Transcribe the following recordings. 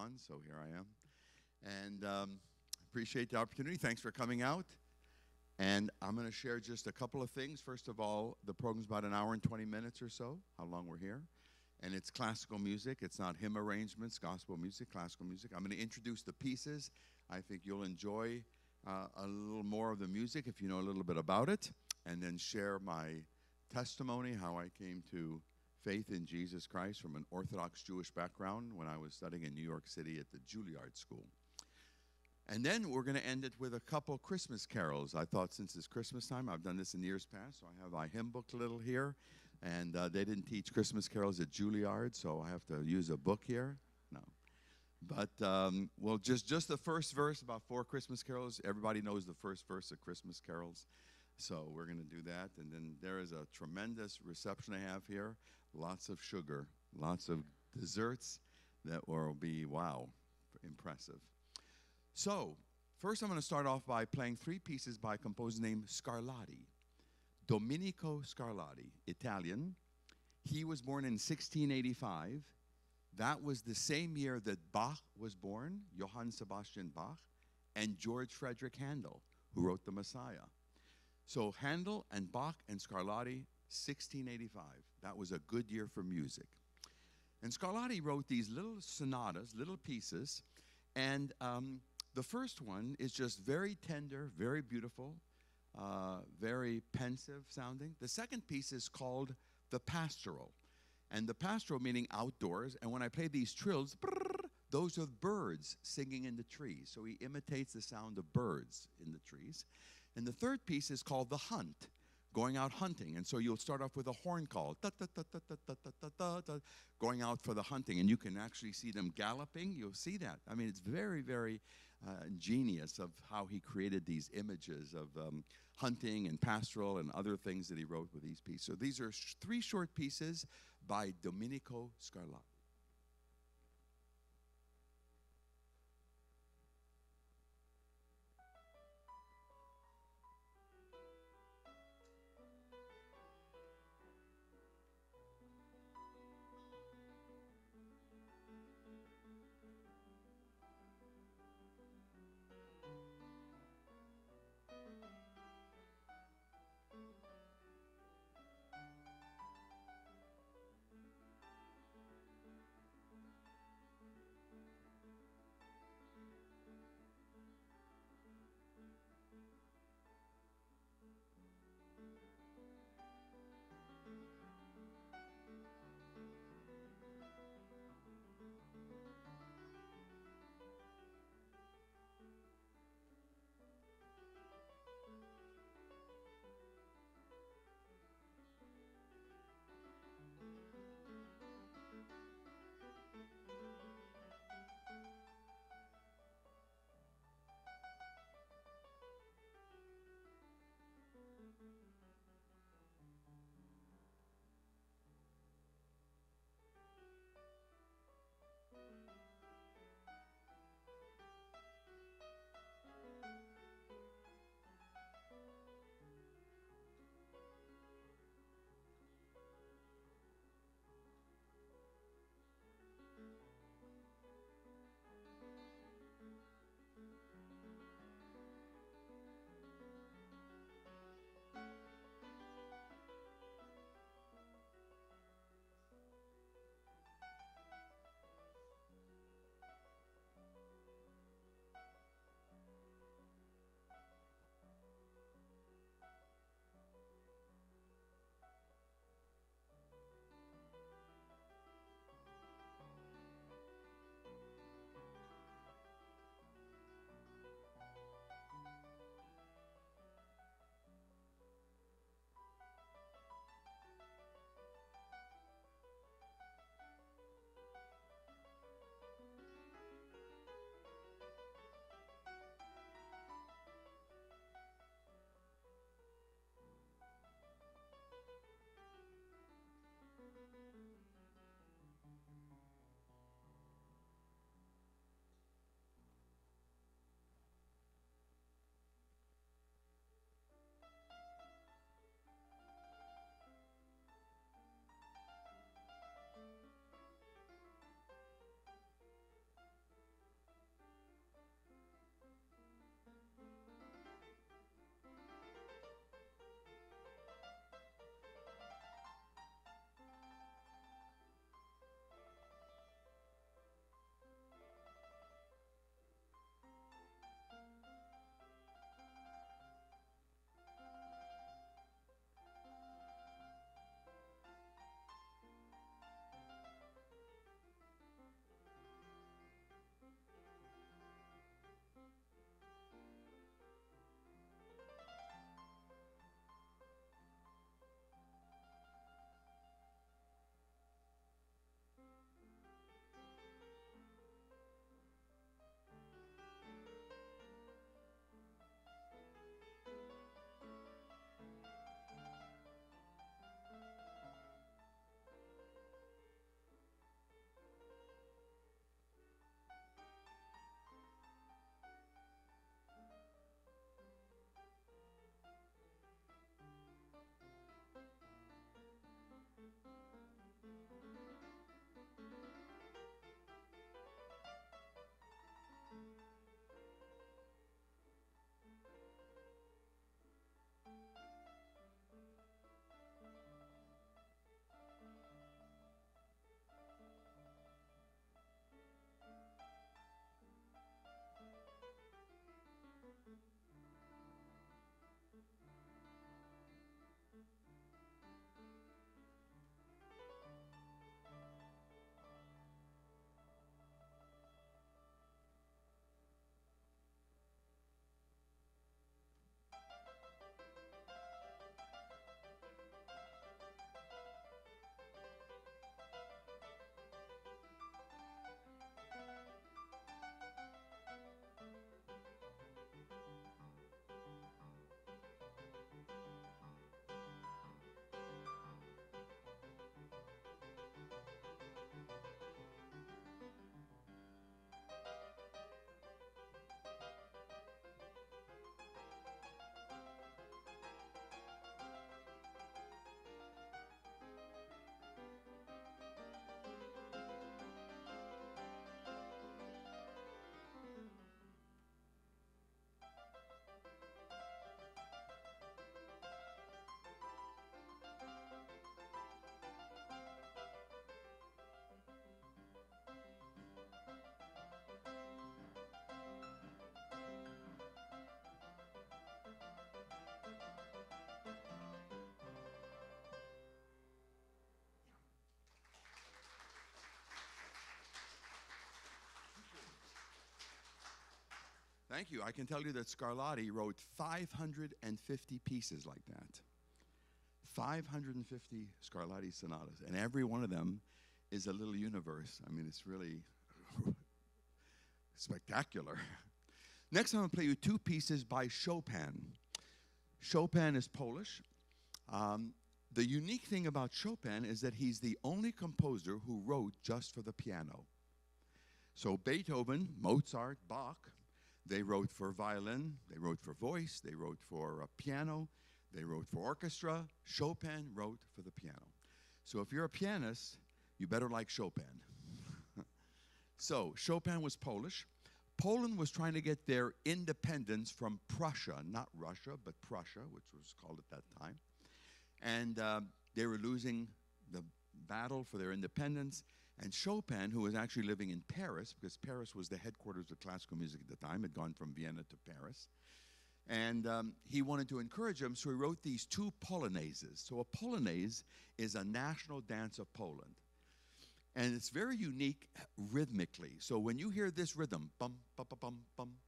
on, so here I am. And appreciate the opportunity. Thanks for coming out. And I'm going to share just a couple of things. First of all, the program's about an hour and 20 minutes or so, how long we're here. And it's classical music. It's not hymn arrangements, gospel music, classical music. I'm going to introduce the pieces. I think you'll enjoy a little more of the music if you know a little bit about it, and then share my testimony, how I came to faith in Jesus Christ from an Orthodox Jewish background when I was studying in New York City at the Juilliard School. And then we're going to end it with a couple Christmas carols. I thought since it's Christmas time, I've done this in years past, so I have my hymn book little here. And they didn't teach Christmas carols at Juilliard, so I have to use a book here. No. But, well, just the first verse, about 4 Christmas carols. Everybody knows the first verse of Christmas carols. So we're going to do that. And then there is a tremendous reception I have here. Lots of sugar, lots of desserts that will be, wow, impressive. So first I'm going to start off by playing 3 pieces by a composer named Scarlatti. Domenico Scarlatti, Italian. He was born in 1685. That was the same year that Bach was born, Johann Sebastian Bach, and George Frederick Handel, who wrote the Messiah. So Handel and Bach and Scarlatti, 1685. That was a good year for music. And Scarlatti wrote these little sonatas, little pieces, and the first one is just very tender, very beautiful, very pensive sounding. The second piece is called the Pastoral. And the pastoral meaning outdoors. And when I play these trills, brrr, those are birds singing in the trees. So he imitates the sound of birds in the trees. And the third piece is called the Hunt, going out hunting. And so you'll start off with a horn call, da, da, da, da, da, da, da, da, da, going out for the hunting. And you can actually see them galloping. You'll see that. I mean, it's very, very ingenious of how he created these images of hunting and pastoral and other things that he wrote with these pieces. So these are 3 short pieces by Domenico Scarlatti. Thank you. I can tell you that Scarlatti wrote 550 pieces like that. 550 Scarlatti sonatas, and every one of them is a little universe. I mean, it's really spectacular. Next, I'm going to play you two pieces by Chopin. Chopin is Polish. The unique thing about Chopin is that he's the only composer who wrote just for the piano. So Beethoven, Mozart, Bach, they wrote for violin, they wrote for voice, they wrote for piano, they wrote for orchestra. Chopin wrote for the piano. So if you're a pianist, you better like Chopin. So Chopin was Polish. Poland was trying to get their independence from Prussia, not Russia, but Prussia, which was called at that time. And they were losing the battle for their independence. And Chopin, who was actually living in Paris, because Paris was the headquarters of classical music at the time, had gone from Vienna to Paris. And he wanted to encourage them, so he wrote these two polonaises. So a polonaise is a national dance of Poland. And it's very unique rhythmically. So when you hear this rhythm, bum, ba, ba, bum, bum,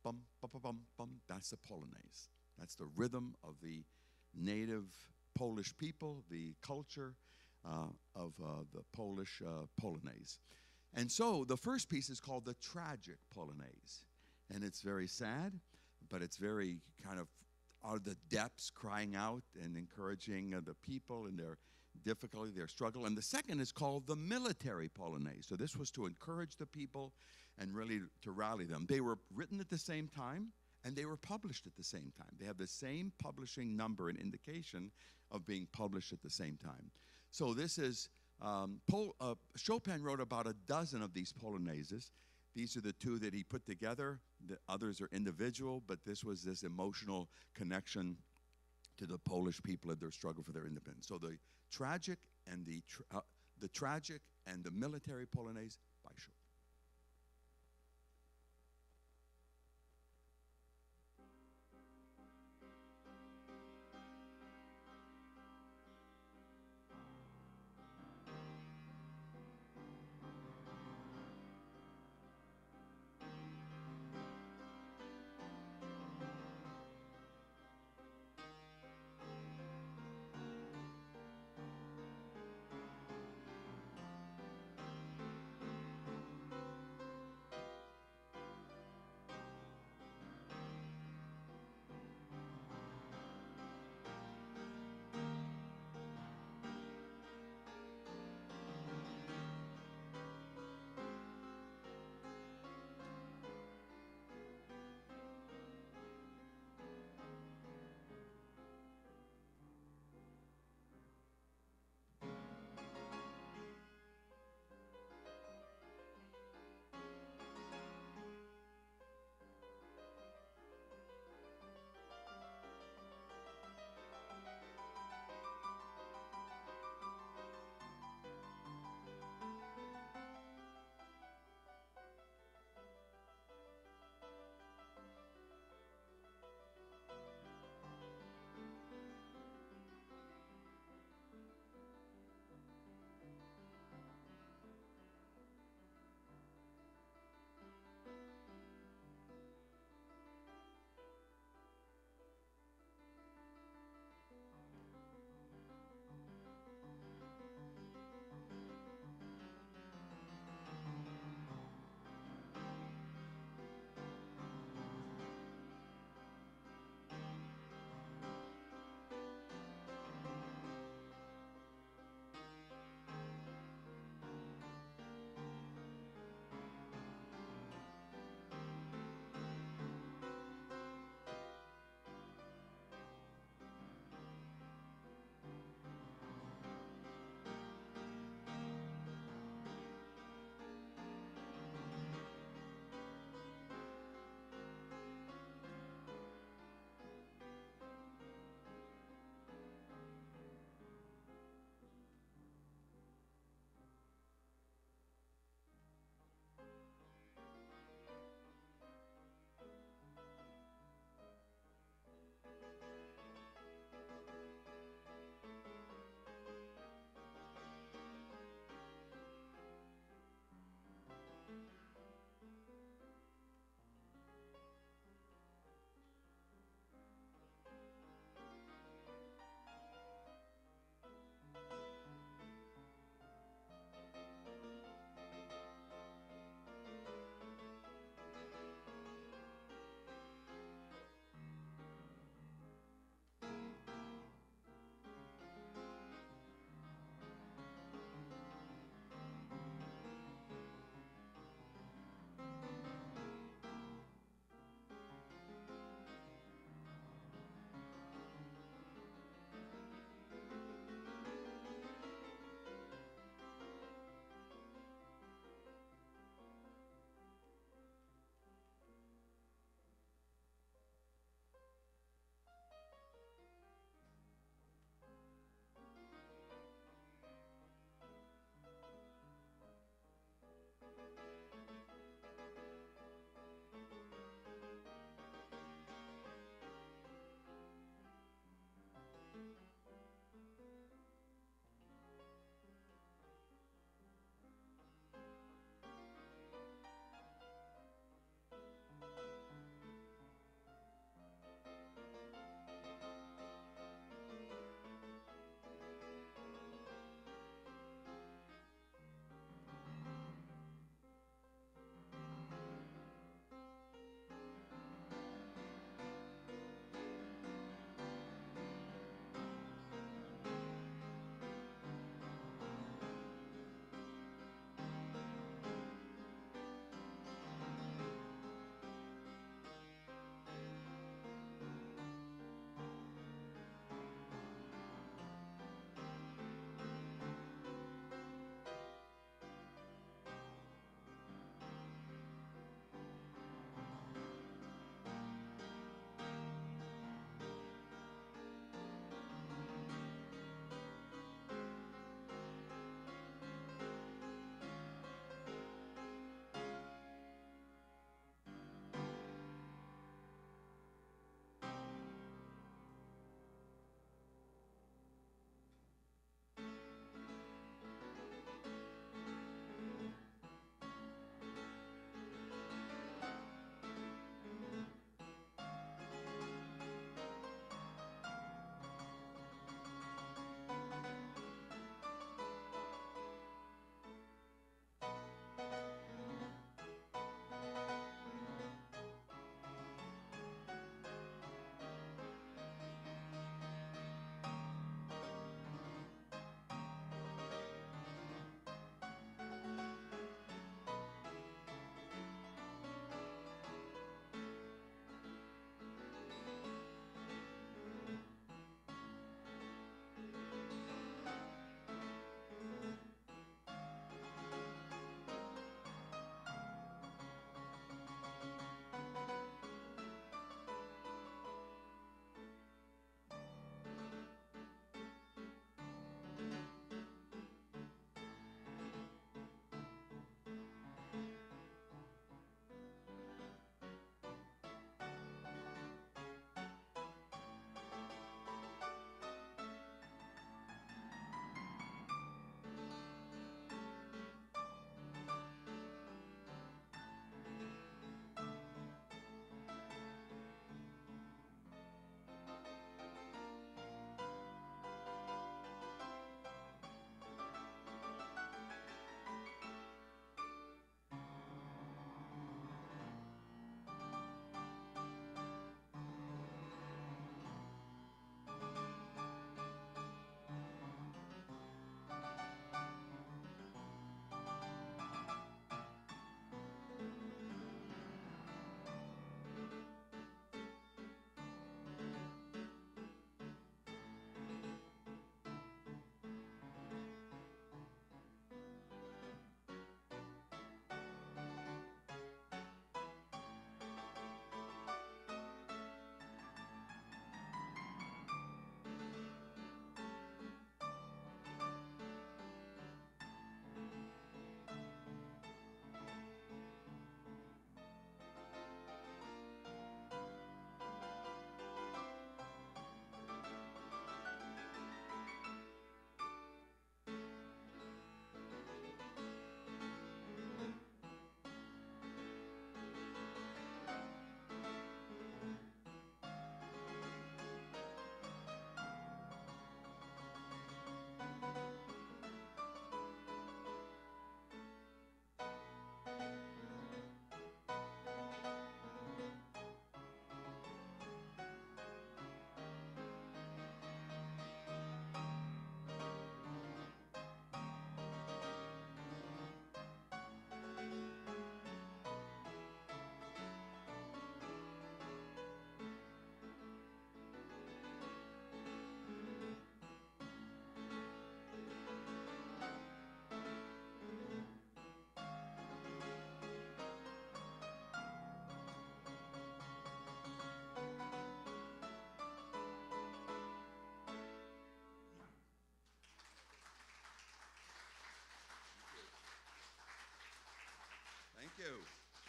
bum, ba, ba, bum, bum, that's the polonaise. That's the rhythm of the native Polish people, the culture of the Polish polonaise. And so the first piece is called the tragic polonaise. And it's very sad, but it's very kind of out of the depths, crying out and encouraging the people in their difficulty, their struggle. And the second is called the military polonaise. So this was to encourage the people and really to rally them. They were written at the same time, and they were published at the same time. They have the same publishing number and indication of being published at the same time. So this is, Chopin wrote about a dozen of these polonaises. These are the two that he put together. The others are individual, but this was this emotional connection to the Polish people and their struggle for their independence. So the tragic and the military polonaise by Chopin.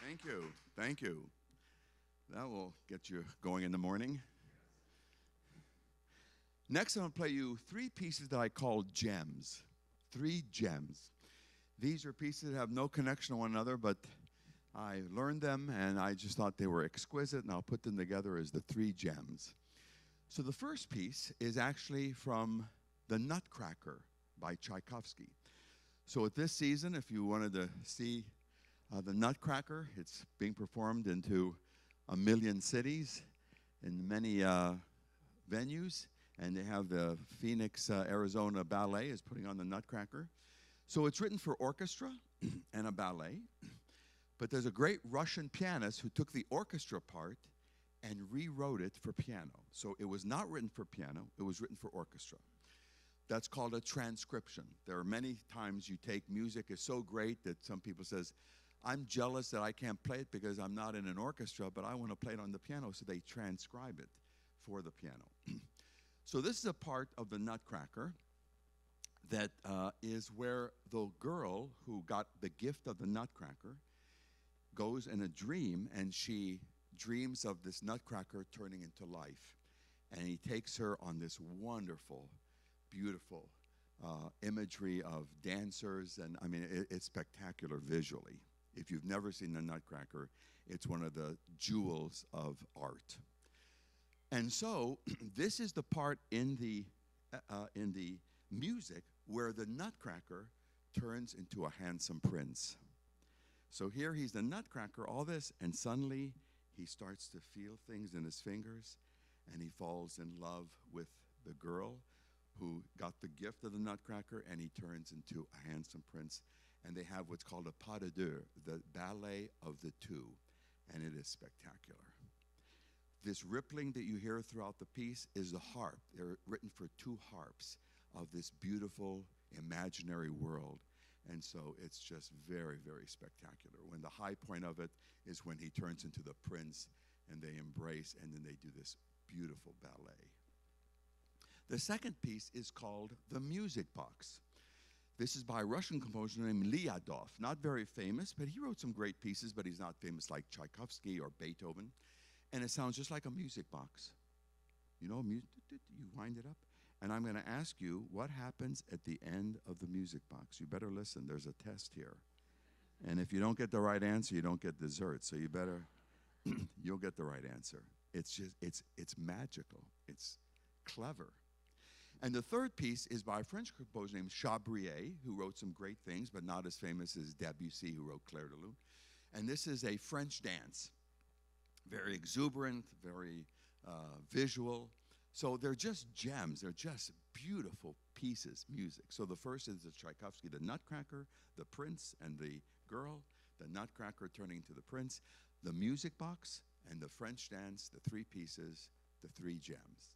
Thank you. Thank you. That will get you going in the morning. Next, I'm going to play you three pieces that I call gems. Three gems. These are pieces that have no connection to one another, but I learned them and I just thought they were exquisite, and I'll put them together as the three gems. So the first piece is actually from The Nutcracker by Tchaikovsky. So at this season, if you wanted to see The Nutcracker, it's being performed into 1 million cities in many venues, and they have the Phoenix, Arizona Ballet is putting on The Nutcracker. So it's written for orchestra and a ballet, but there's a great Russian pianist who took the orchestra part and rewrote it for piano. So it was not written for piano, it was written for orchestra. That's called a transcription. There are many times you take music is so great that some people says, I'm jealous that I can't play it because I'm not in an orchestra, but I want to play it on the piano, so they transcribe it for the piano. So this is a part of the Nutcracker that is where the girl who got the gift of the Nutcracker goes in a dream, and she dreams of this Nutcracker turning into life. And he takes her on this wonderful, beautiful imagery of dancers, and I mean, it's spectacular visually. If you've never seen the Nutcracker, it's one of the jewels of art. And so this is the part in the music where the Nutcracker turns into a handsome prince. So here he's the Nutcracker, all this, and suddenly he starts to feel things in his fingers, and he falls in love with the girl who got the gift of the Nutcracker, and he turns into a handsome prince. And they have what's called a pas de deux, the ballet of the two, and it is spectacular. This rippling that you hear throughout the piece is the harp. They're written for two harps of this beautiful imaginary world. And so it's just very, very spectacular. When the high point of it is when he turns into the prince and they embrace, and then they do this beautiful ballet. The second piece is called The Music Box. This is by a Russian composer named Lyadov. Not very famous, but he wrote some great pieces, but he's not famous like Tchaikovsky or Beethoven. And it sounds just like a music box. You know, you wind it up. And I'm going to ask you what happens at the end of the music box. You better listen. There's a test here. And if you don't get the right answer, you don't get dessert. So you better, you'll get the right answer. It's just, it's magical. It's clever. And the third piece is by a French composer named Chabrier, who wrote some great things, but not as famous as Debussy, who wrote Clair de Lune. And this is a French dance. Very exuberant, very visual. So they're just gems. They're just beautiful pieces, music. So the first is the Tchaikovsky, the Nutcracker, the prince and the girl, the Nutcracker turning to the prince, the music box, and the French dance, the three pieces, the three gems.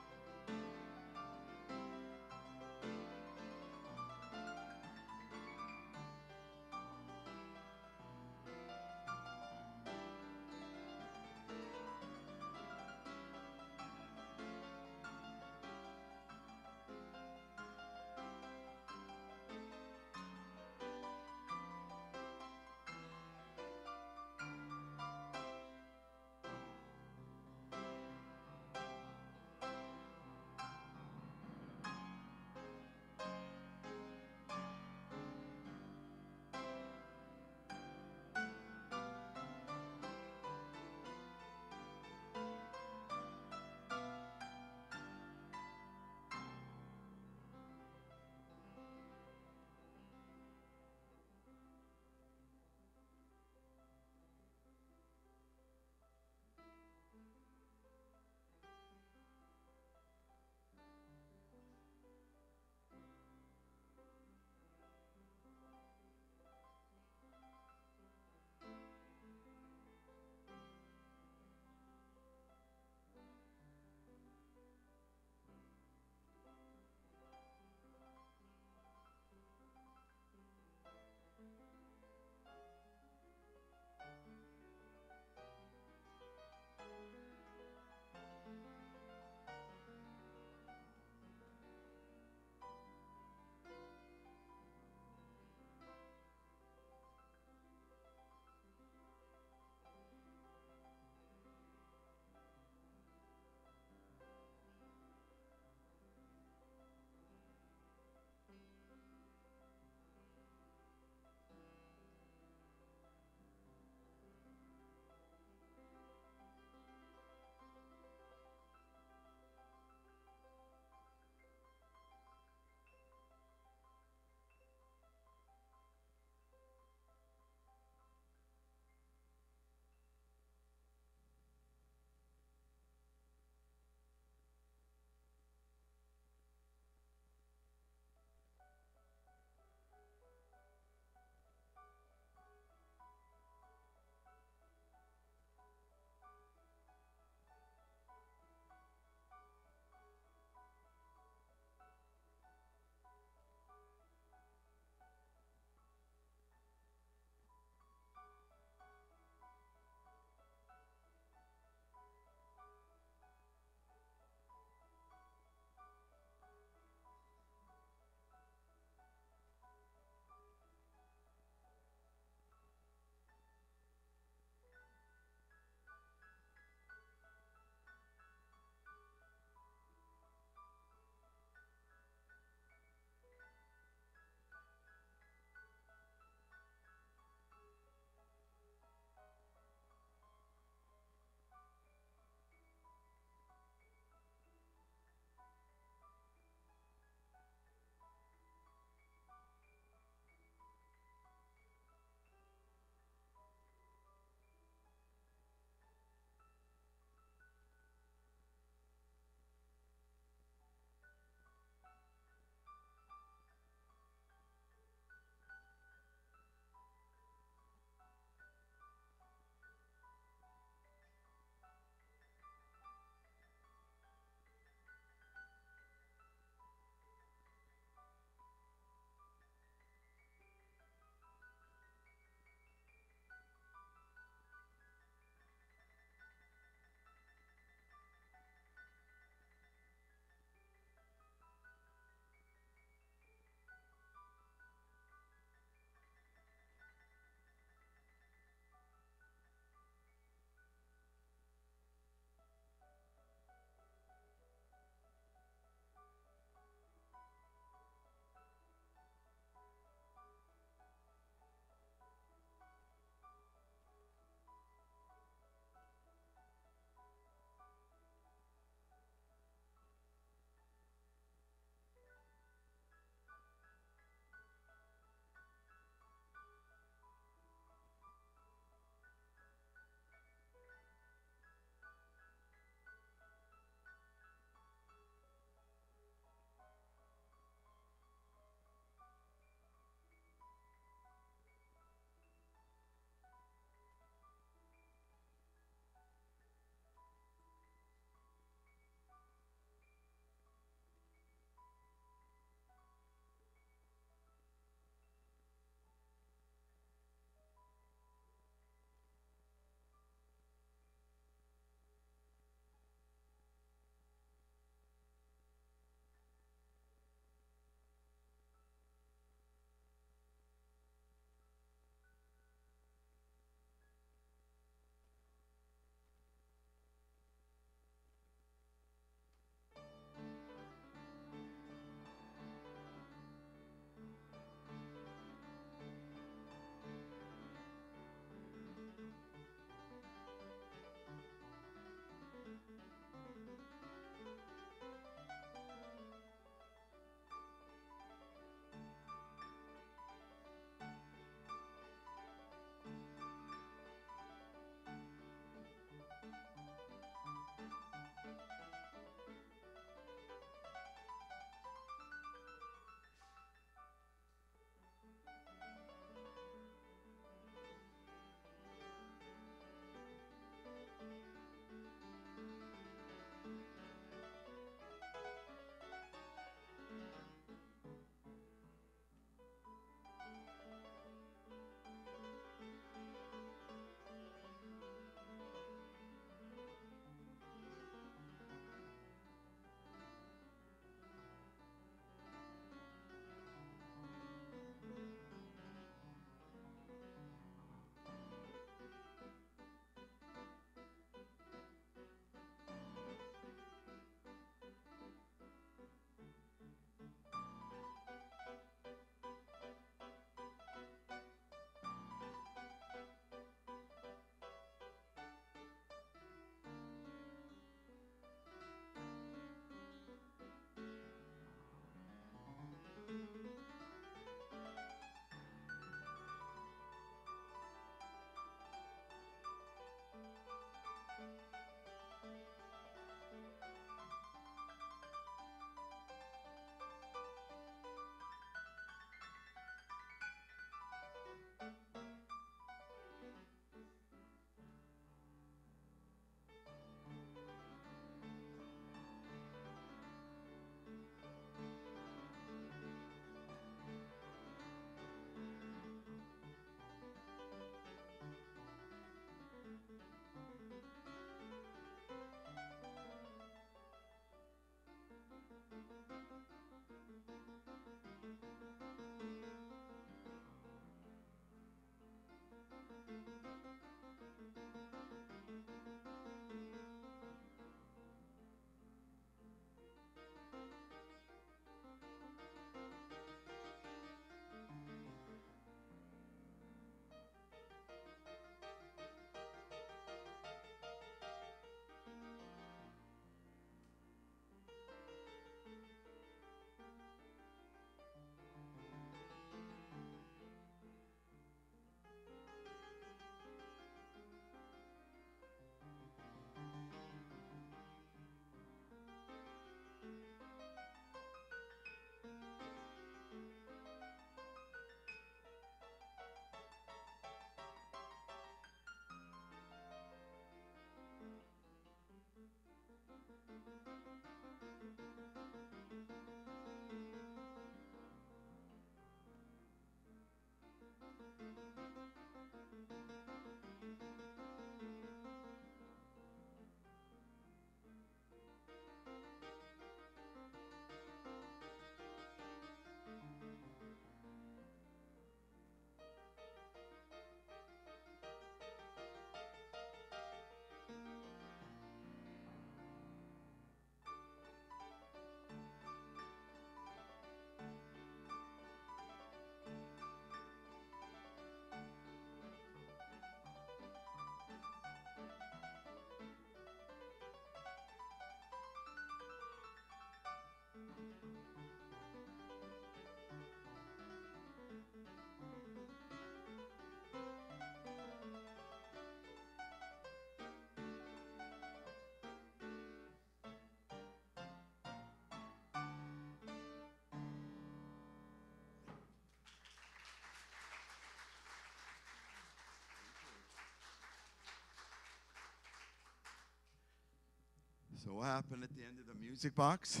So what happened at the end of the music box?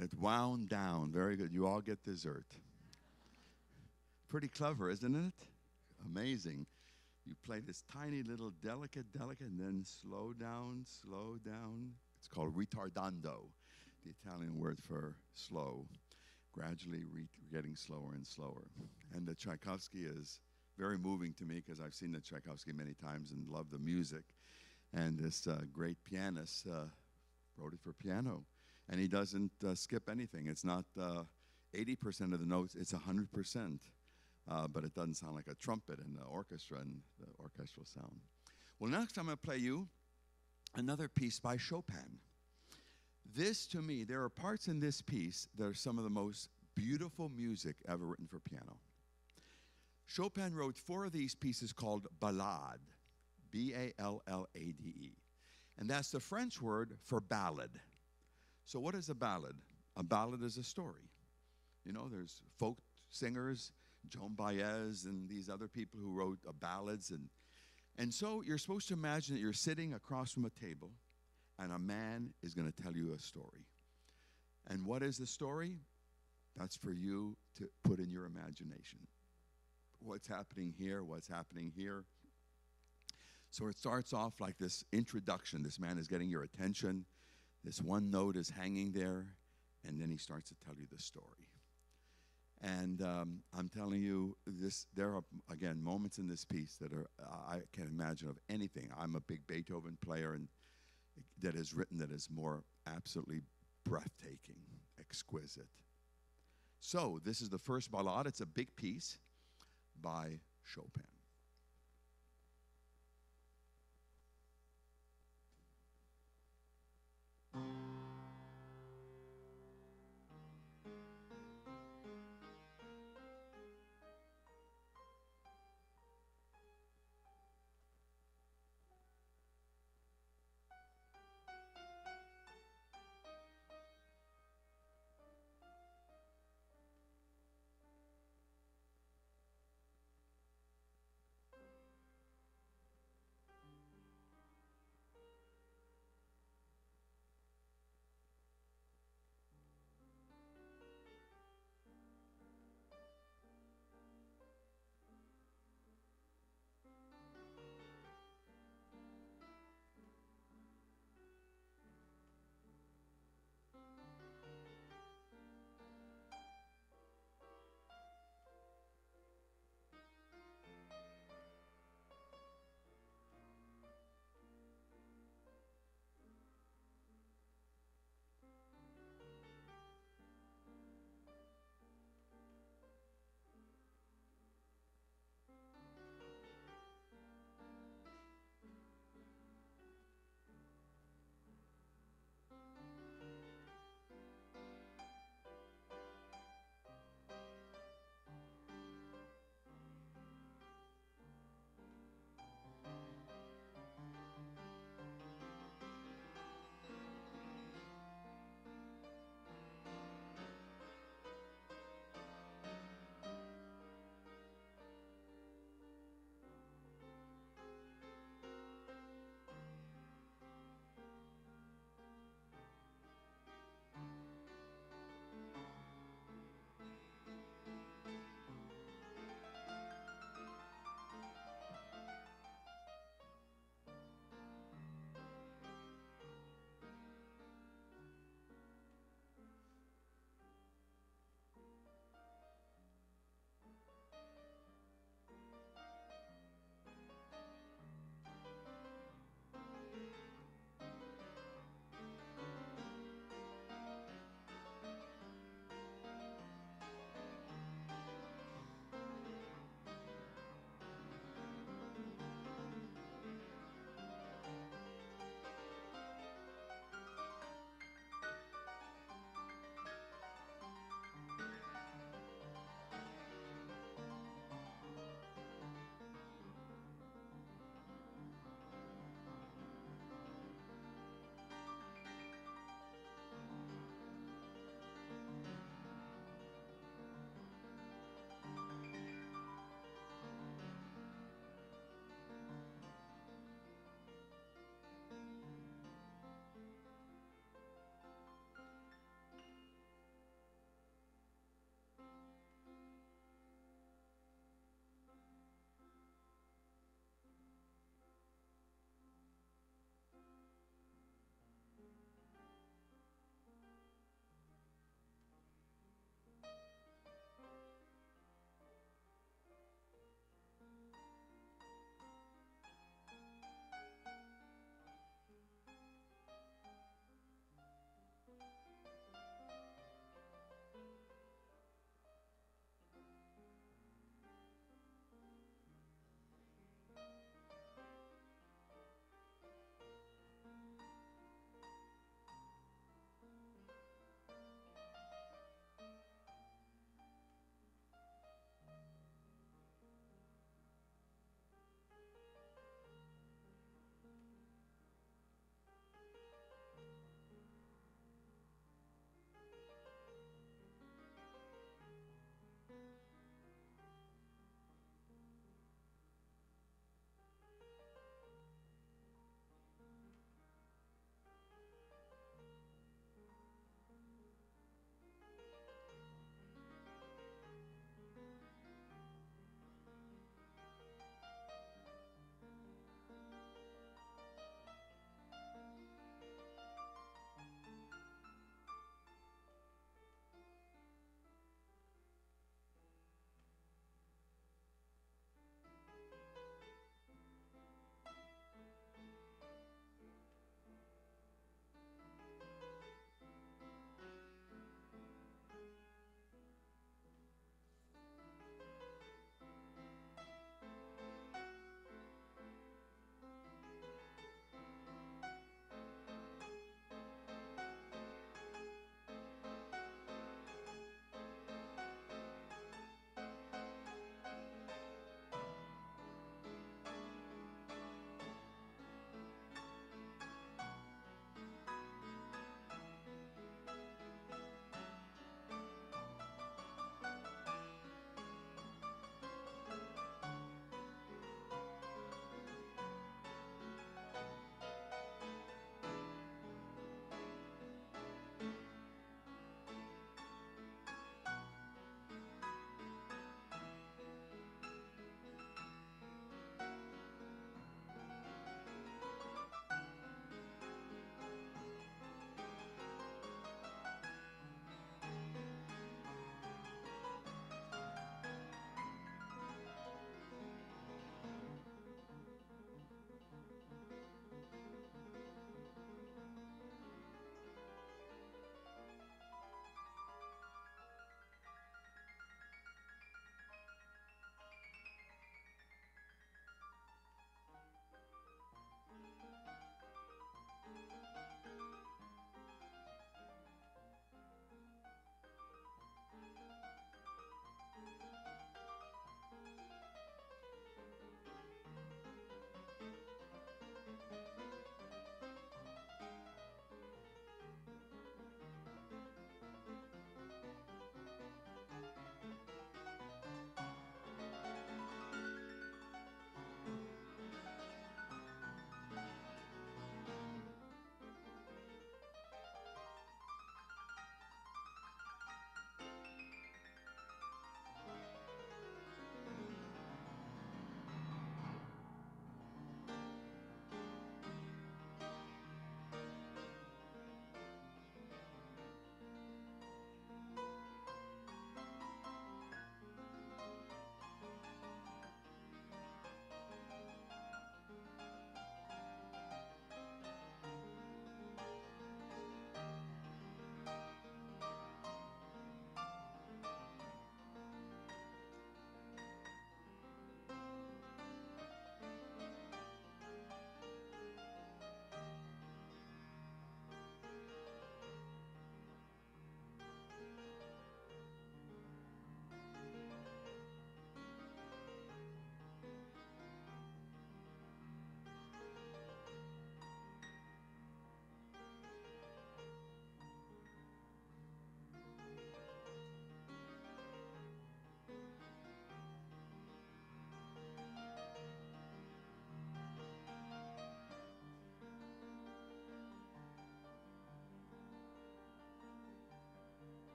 It wound down. Very good. You all get dessert. Pretty clever, isn't it? Amazing. You play this tiny little delicate, and then slow down, slow down. It's called ritardando, the Italian word for slow. Gradually getting slower and slower. And the Tchaikovsky is very moving to me because I've seen the Tchaikovsky many times and love the music. And this great pianist wrote it for piano. And he doesn't skip anything. It's not 80% of the notes, it's 100%. But it doesn't sound like a trumpet in the orchestra and the orchestral sound. Well, next I'm going to play you another piece by Chopin. This, to me, there are parts in this piece that are some of the most beautiful music ever written for piano. Chopin wrote 4 of these pieces called ballade, B-A-L-L-A-D-E. And that's the French word for ballad. So what is a ballad? A ballad is a story. You know, there's folk singers, Joan Baez and these other people who wrote ballads. And so you're supposed to imagine that you're sitting across from a table and a man is going to tell you a story. And what is the story? That's for you to put in your imagination. What's happening here? What's happening here? So it starts off like this introduction. This man is getting your attention. This one note is hanging there, and then he starts to tell you the story. And I'm telling you, there are, again, moments in this piece that are I can't imagine of anything. I'm a big Beethoven player, and that is written that is more absolutely breathtaking, exquisite. So this is the first ballade. It's a big piece by Chopin.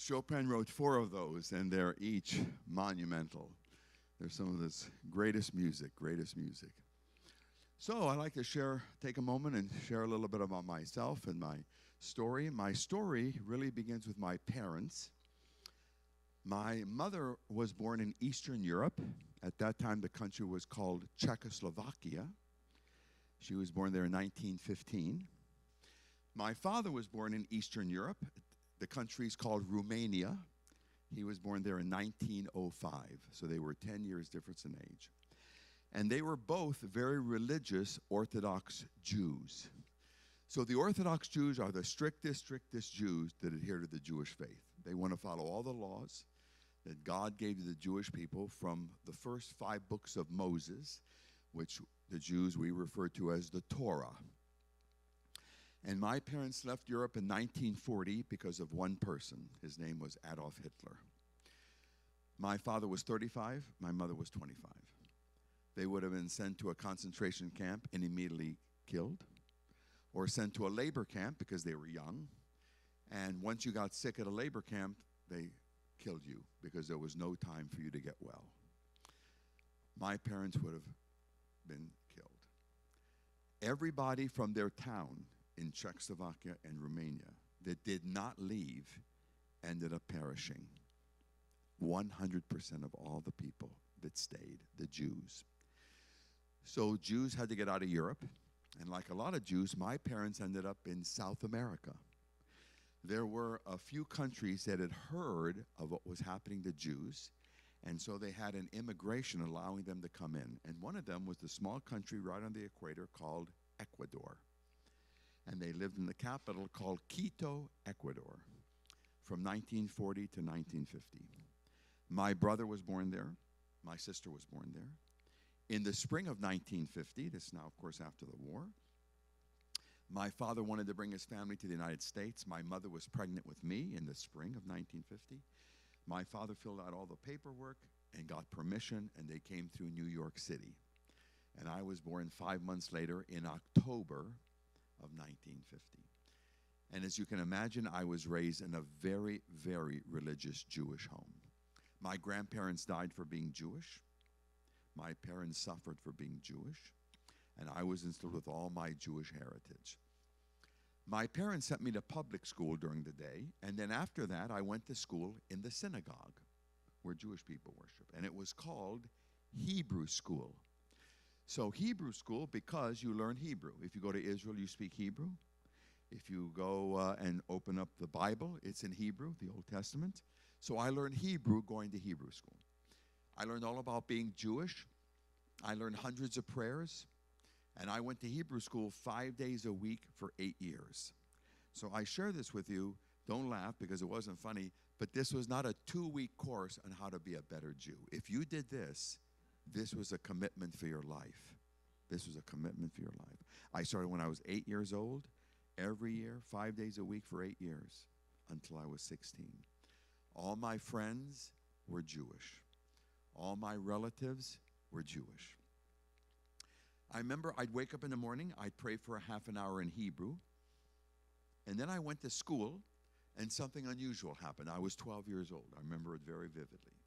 Chopin wrote 4 of those, and they're each monumental. They're some of his greatest music, greatest music. So I'd like to take a moment and share a little bit about myself and my story. My story really begins with my parents. My mother was born in Eastern Europe. At that time, the country was called Czechoslovakia. She was born there in 1915. My father was born in Eastern Europe. The country is called Romania. He was born there in 1905, so they were 10 years difference in age. And they were both very religious Orthodox Jews. So the Orthodox Jews are the strictest Jews that adhere to the Jewish faith. They want to follow all the laws that God gave to the Jewish people from the first 5 books of Moses, which the Jews we refer to as the Torah. And my parents left Europe in 1940 because of one person. His name was Adolf Hitler. My father was 35, my mother was 25. They would have been sent to a concentration camp and immediately killed, or sent to a labor camp because they were young. And once you got sick at a labor camp, they killed you because there was no time for you to get well. My parents would have been killed. Everybody from their town in Czechoslovakia and Romania that did not leave ended up perishing. 100% of all the people that stayed, the Jews. So Jews had to get out of Europe, and like a lot of Jews, my parents ended up in South America. There were a few countries that had heard of what was happening to Jews, and so they had an immigration allowing them to come in. And one of them was the small country right on the equator called Ecuador. And they lived in the capital called Quito, Ecuador, from 1940 to 1950. My brother was born there. My sister was born there. In the spring of 1950, this is now, of course, after the war, my father wanted to bring his family to the United States. My mother was pregnant with me in the spring of 1950. My father filled out all the paperwork and got permission, and they came through New York City. And I was born 5 months later in October of 1950. And as you can imagine, I was raised in a very, very religious Jewish home. My grandparents died for being Jewish. My parents suffered for being Jewish. And I was instilled with all my Jewish heritage. My parents sent me to public school during the day, and then after that, I went to school in the synagogue where Jewish people worship. And it was called Hebrew school. So Hebrew school, because you learn Hebrew. If you go to Israel, you speak Hebrew. If you go and open up the Bible, it's in Hebrew, the Old Testament. So I learned Hebrew going to Hebrew school. I learned all about being Jewish. I learned hundreds of prayers. And I went to Hebrew school 5 days a week for 8 years. So I share this with you. Don't laugh because it wasn't funny, but this was not a 2-week course on how to be a better Jew. If you did this, this was a commitment for your life. This was a commitment for your life. I started when I was 8 years old, every year, 5 days a week for 8 years until I was 16. All my friends were Jewish. All my relatives were Jewish. I remember I'd wake up in the morning, I'd pray for a half an hour in Hebrew, and then I went to school, and something unusual happened. I was 12 years old. I remember it very vividly.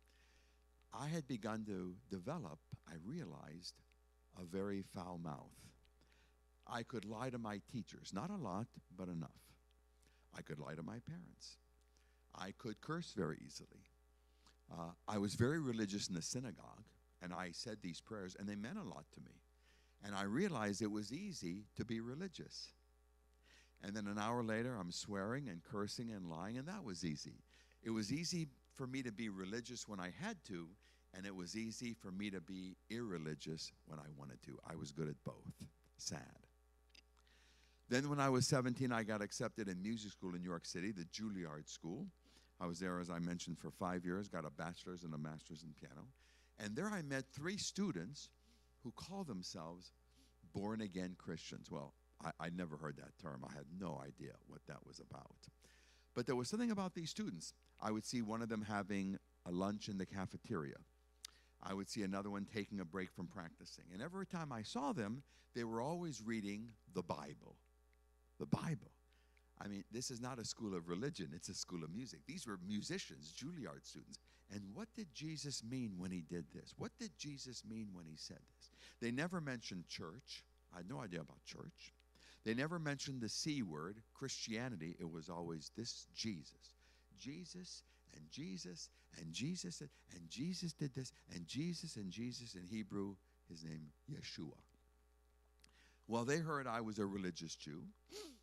I had begun to develop, I realized, a very foul mouth. I could lie to my teachers, not a lot, but enough. I could lie to my parents. I could curse very easily. I was very religious in the synagogue, and I said these prayers, and they meant a lot to me. And I realized it was easy to be religious. And then an hour later, I'm swearing and cursing and lying, and that was easy. It was easy for me to be religious when I had to, and it was easy for me to be irreligious when I wanted to. I was good at both. Sad. Then when I was 17, I got accepted in music school in New York City, the Juilliard School. I was there, as I mentioned, for 5 years, got a bachelor's and a master's in piano. And there I met 3 students who call themselves born-again Christians. Well, I never heard that term. I had no idea what that was about. But there was something about these students. I would see one of them having a lunch in the cafeteria. I would see another one taking a break from practicing. And every time I saw them, they were always reading the Bible. The Bible. I mean, this is not a school of religion, it's a school of music. These were musicians, Juilliard students. And what did Jesus mean when he did this? What did Jesus mean when he said this? They never mentioned church. I had no idea about church. They never mentioned the C word, Christianity. It was always this Jesus. Jesus and Jesus and Jesus and Jesus did this and Jesus in Hebrew, his name Yeshua. Well, they heard I was a religious Jew,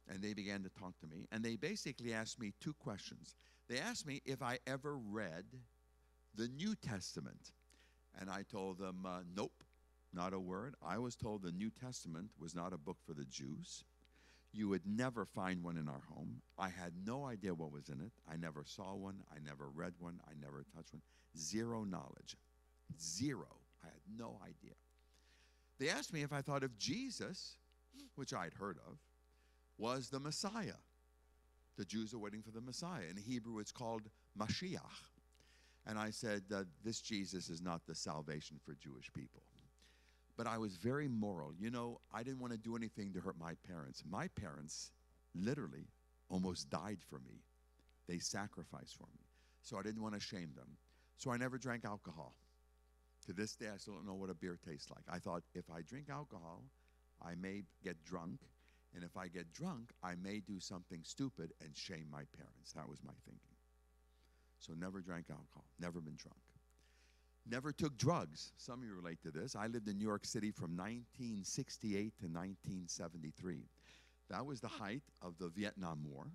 and they began to talk to me, and they basically asked me two questions. They asked me if I ever read the New Testament, and I told them, nope, not a word. I was told the New Testament was not a book for the Jews. You would never find one in our home. I had no idea what was in it. I never saw one. I never read one. I never touched one. Zero knowledge. Zero. I had no idea. They asked me if I thought of Jesus, which I'd heard of, was the Messiah. The Jews are waiting for the Messiah. In Hebrew, it's called Mashiach. And I said, this Jesus is not the salvation for Jewish people. But I was very moral. You know, I didn't want to do anything to hurt my parents. My parents literally almost died for me. They sacrificed for me. So I didn't want to shame them. So I never drank alcohol. To this day, I still don't know what a beer tastes like. I thought, if I drink alcohol, I may get drunk. And if I get drunk, I may do something stupid and shame my parents. That was my thinking. So never drank alcohol, never been drunk. Never took drugs. Some of you relate to this. I lived in New York City from 1968 to 1973. That was the height of the Vietnam War.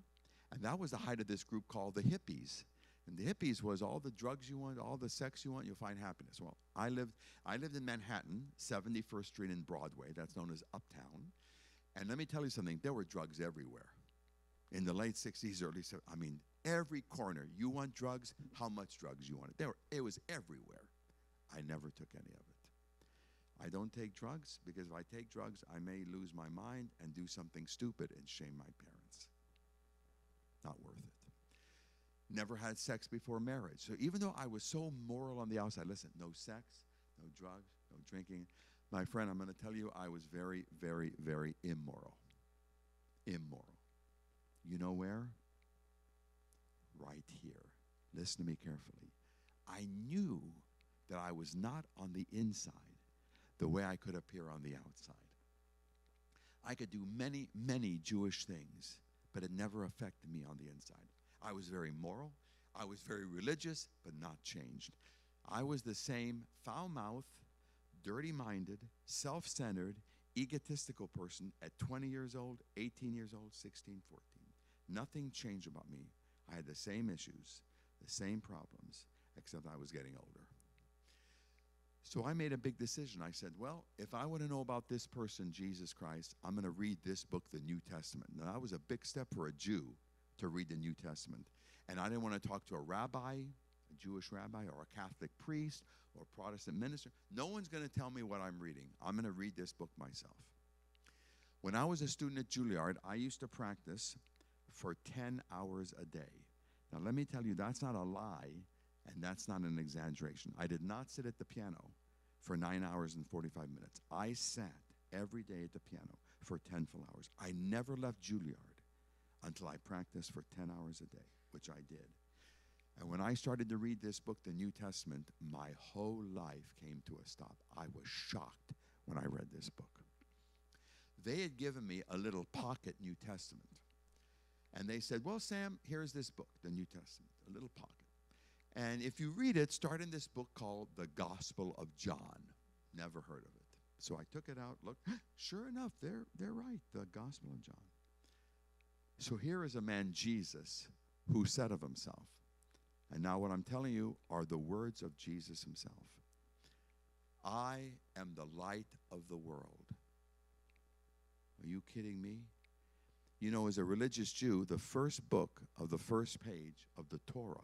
And that was the height of this group called the hippies. And the hippies was all the drugs you want, all the sex you want, you'll find happiness. Well, I lived in Manhattan, 71st Street and Broadway. That's known as Uptown. And let me tell you something, there were drugs everywhere. In the late 60s, early 70s, I mean, every corner. You want drugs? How much drugs you wanted? It was everywhere. I never took any of it. I don't take drugs because if I take drugs, I may lose my mind and do something stupid and shame my parents. Not worth it. Never had sex before marriage. So even though I was so moral on the outside, listen, no sex, no drugs, no drinking. My friend, I'm going to tell you, I was very, very, very immoral. Immoral. You know where? Right here. Listen to me carefully. I knew that I was not on the inside the way I could appear on the outside. I could do many, many Jewish things, but it never affected me on the inside. I was very moral. I was very religious, but not changed. I was the same foul-mouthed, dirty-minded, self-centered, egotistical person at 20 years old, 18 years old, 16, 14. Nothing changed about me. I had the same issues, the same problems, except I was getting older. So I made a big decision. I said, well, if I want to know about this person, Jesus Christ, I'm going to read this book, the New Testament. Now, that was a big step for a Jew to read the New Testament. And I didn't want to talk to a rabbi, a Jewish rabbi, or a Catholic priest, or a Protestant minister. No one's going to tell me what I'm reading. I'm going to read this book myself. When I was a student at Juilliard, I used to practice for 10 hours a day. Now, let me tell you, that's not a lie, and that's not an exaggeration. I did not sit at the piano for 9 hours and 45 minutes. I sat every day at the piano for 10 full hours. I never left Juilliard until I practiced for 10 hours a day, which I did. And when I started to read this book, the New Testament, my whole life came to a stop. I was shocked when I read this book. They had given me a little pocket New Testament. And they said, well, Sam, here's this book, the New Testament, a little pocket. And if you read it, start in this book called The Gospel of John. Never heard of it. So I took it out, looked, sure enough, they're right, the Gospel of John. So here is a man, Jesus, who said of himself, and now what I'm telling you are the words of Jesus himself. I am the light of the world. Are you kidding me? You know, as a religious Jew, the first book of the first page of the Torah,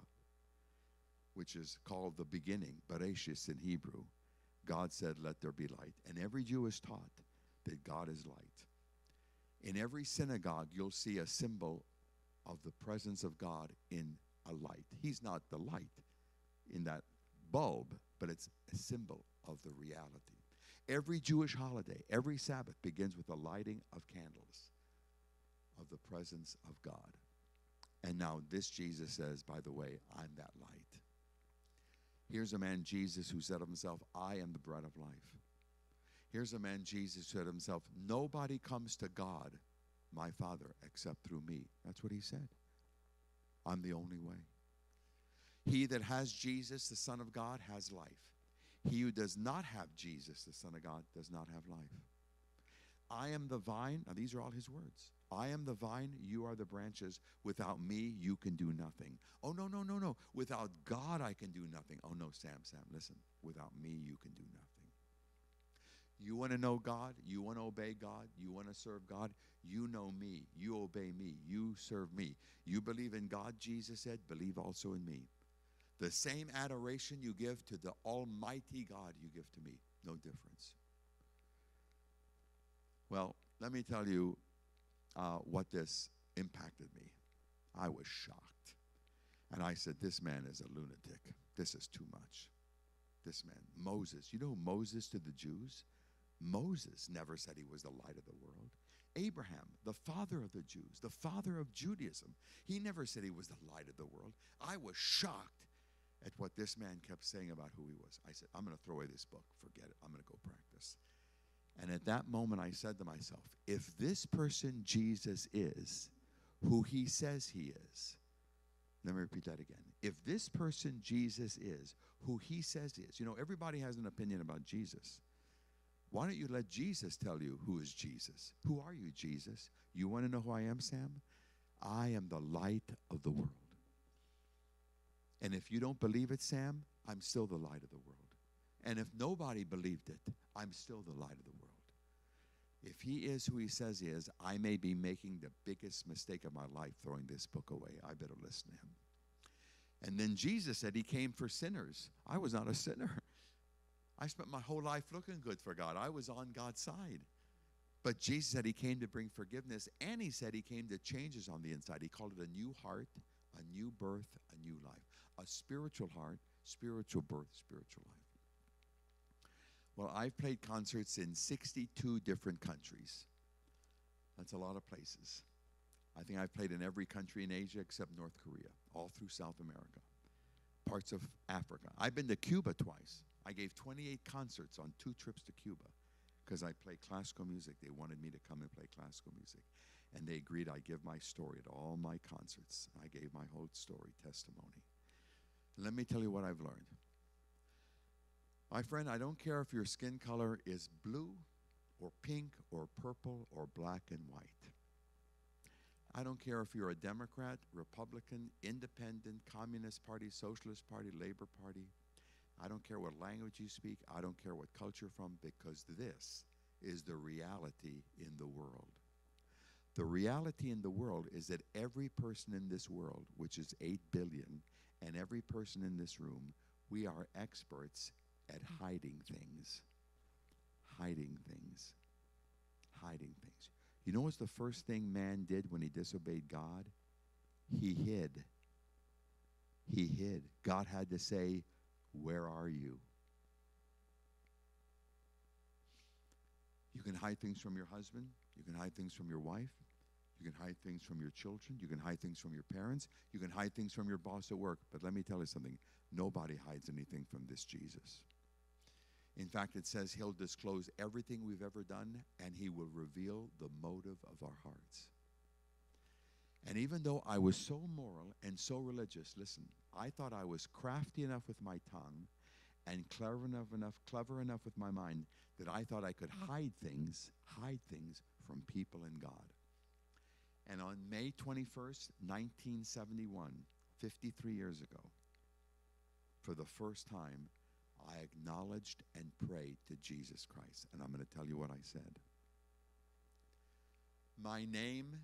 which is called the beginning, Bereshis in Hebrew, God said, let there be light. And every Jew is taught that God is light. In every synagogue, you'll see a symbol of the presence of God in a light. He's not the light in that bulb, but it's a symbol of the reality. Every Jewish holiday, every Sabbath begins with the lighting of candles. of the presence of God. And now this Jesus says, by the way, I'm that light. Here's a man, Jesus, who said of himself, I am the bread of life. Here's a man, Jesus, who said of himself, nobody comes to God, my Father, except through me. That's what he said. I'm the only way. He that has Jesus, the Son of God, has life. He who does not have Jesus, the Son of God, does not have life. I am the vine. Now, these are all his words. I am the vine, you are the branches. Without me, you can do nothing. Oh, no, no, no, no. Without God, I can do nothing. Oh, no, Sam, listen. Without me, you can do nothing. You want to know God? You want to obey God? You want to serve God? You know me. You obey me. You serve me. You believe in God, Jesus said, believe also in me. The same adoration you give to the Almighty God, you give to me. No difference. Well, let me tell you what this impacted me. I was shocked. And I said, this man is a lunatic. This is too much. This man, Moses. You know Moses to the Jews? Moses never said he was the light of the world. Abraham, the father of the Jews, the father of Judaism, he never said he was the light of the world. I was shocked at what this man kept saying about who he was. I said, I'm going to throw away this book. Forget it. I'm going to go practice. And at that moment, I said to myself, if this person Jesus is who he says he is, let me repeat that again. If this person Jesus is who he says he is, you know, everybody has an opinion about Jesus. Why don't you let Jesus tell you who is Jesus? Who are you, Jesus? You want to know who I am, Sam? I am the light of the world. And if you don't believe it, Sam, I'm still the light of the world. And if nobody believed it, I'm still the light of the world. If he is who he says he is, I may be making the biggest mistake of my life throwing this book away. I better listen to him. And then Jesus said he came for sinners. I was not a sinner. I spent my whole life looking good for God. I was on God's side. But Jesus said he came to bring forgiveness, and he said he came to change us on the inside. He called it a new heart, a new birth, a new life. A spiritual heart, spiritual birth, spiritual life. Well, I've played concerts in 62 different countries. That's a lot of places. I think I've played in every country in Asia except North Korea, all through South America, parts of Africa. I've been to Cuba twice. I gave 28 concerts on 2 trips to Cuba because I play classical music. They wanted me to come and play classical music. And they agreed I give my story at all my concerts. I gave my whole story, testimony. Let me tell you what I've learned. My friend, I don't care if your skin color is blue or pink or purple or black and white. I don't care if you're a Democrat, Republican, Independent, Communist Party, Socialist Party, Labor Party. I don't care what language you speak. I don't care what culture you're from, because this is the reality in the world. The reality in the world is that every person in this world, which is 8 billion, and every person in this room, we are experts at hiding things. Hiding things. Hiding things. You know what's the first thing man did when he disobeyed God? He hid. He hid. God had to say, where are you? You can hide things from your husband. You can hide things from your wife. You can hide things from your children. You can hide things from your parents. You can hide things from your boss at work. But let me tell you something. Nobody hides anything from this Jesus. In fact, it says he'll disclose everything we've ever done, and he will reveal the motive of our hearts. And even though I was so moral and so religious, listen, I thought I was crafty enough with my tongue and clever enough with my mind that I thought I could hide things from people and God. And on May 21st, 1971, 53 years ago, for the first time, I acknowledged and prayed to Jesus Christ. And I'm going to tell you what I said. My name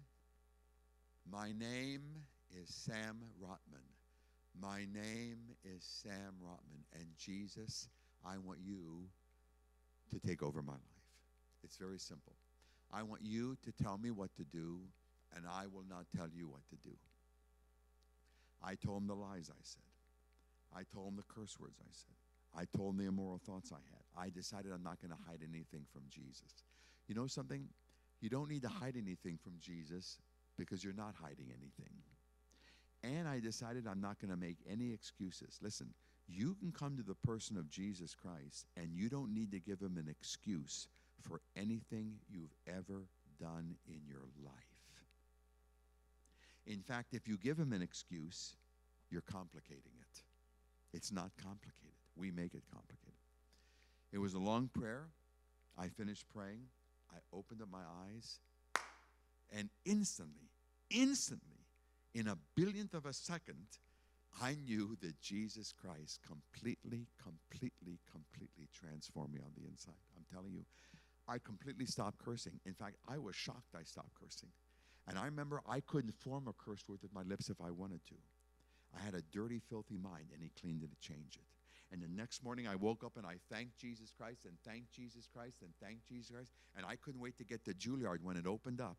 is Sam Rotman. My name is Sam Rotman. And Jesus, I want you to take over my life. It's very simple. I want you to tell me what to do, and I will not tell you what to do. I told him the lies I said. I told him the curse words I said. I told him the immoral thoughts I had. I decided I'm not going to hide anything from Jesus. You know something? You don't need to hide anything from Jesus because you're not hiding anything. And I decided I'm not going to make any excuses. Listen, you can come to the person of Jesus Christ, and you don't need to give him an excuse for anything you've ever done in your life. In fact, if you give him an excuse, you're complicating it. It's not complicated. We make it complicated. It was a long prayer. I finished praying. I opened up my eyes, and instantly, in a billionth of a second, I knew that Jesus Christ completely transformed me on the inside. I'm telling you, I completely stopped cursing. In fact, I was shocked I stopped cursing. And I remember I couldn't form a curse word with my lips if I wanted to. I had a dirty, filthy mind, and he cleaned it and changed it. And the next morning I woke up and I thanked Jesus Christ and thanked Jesus Christ and thanked Jesus Christ. And I couldn't wait to get to Juilliard when it opened up.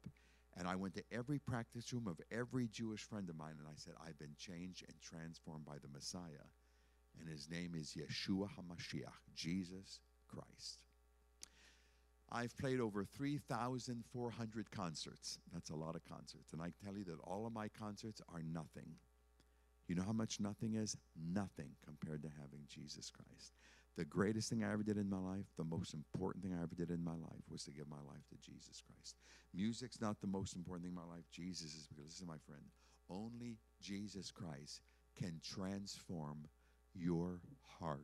And I went to every practice room of every Jewish friend of mine, and I said, I've been changed and transformed by the Messiah. And his name is Yeshua HaMashiach, Jesus Christ. I've played over 3,400 concerts. That's a lot of concerts. And I tell you that all of my concerts are nothing. You know how much nothing is? Nothing compared to having Jesus Christ. The greatest thing I ever did in my life, the most important thing I ever did in my life was to give my life to Jesus Christ. Music's not the most important thing in my life. Jesus is, because listen, my friend, only Jesus Christ can transform your heart,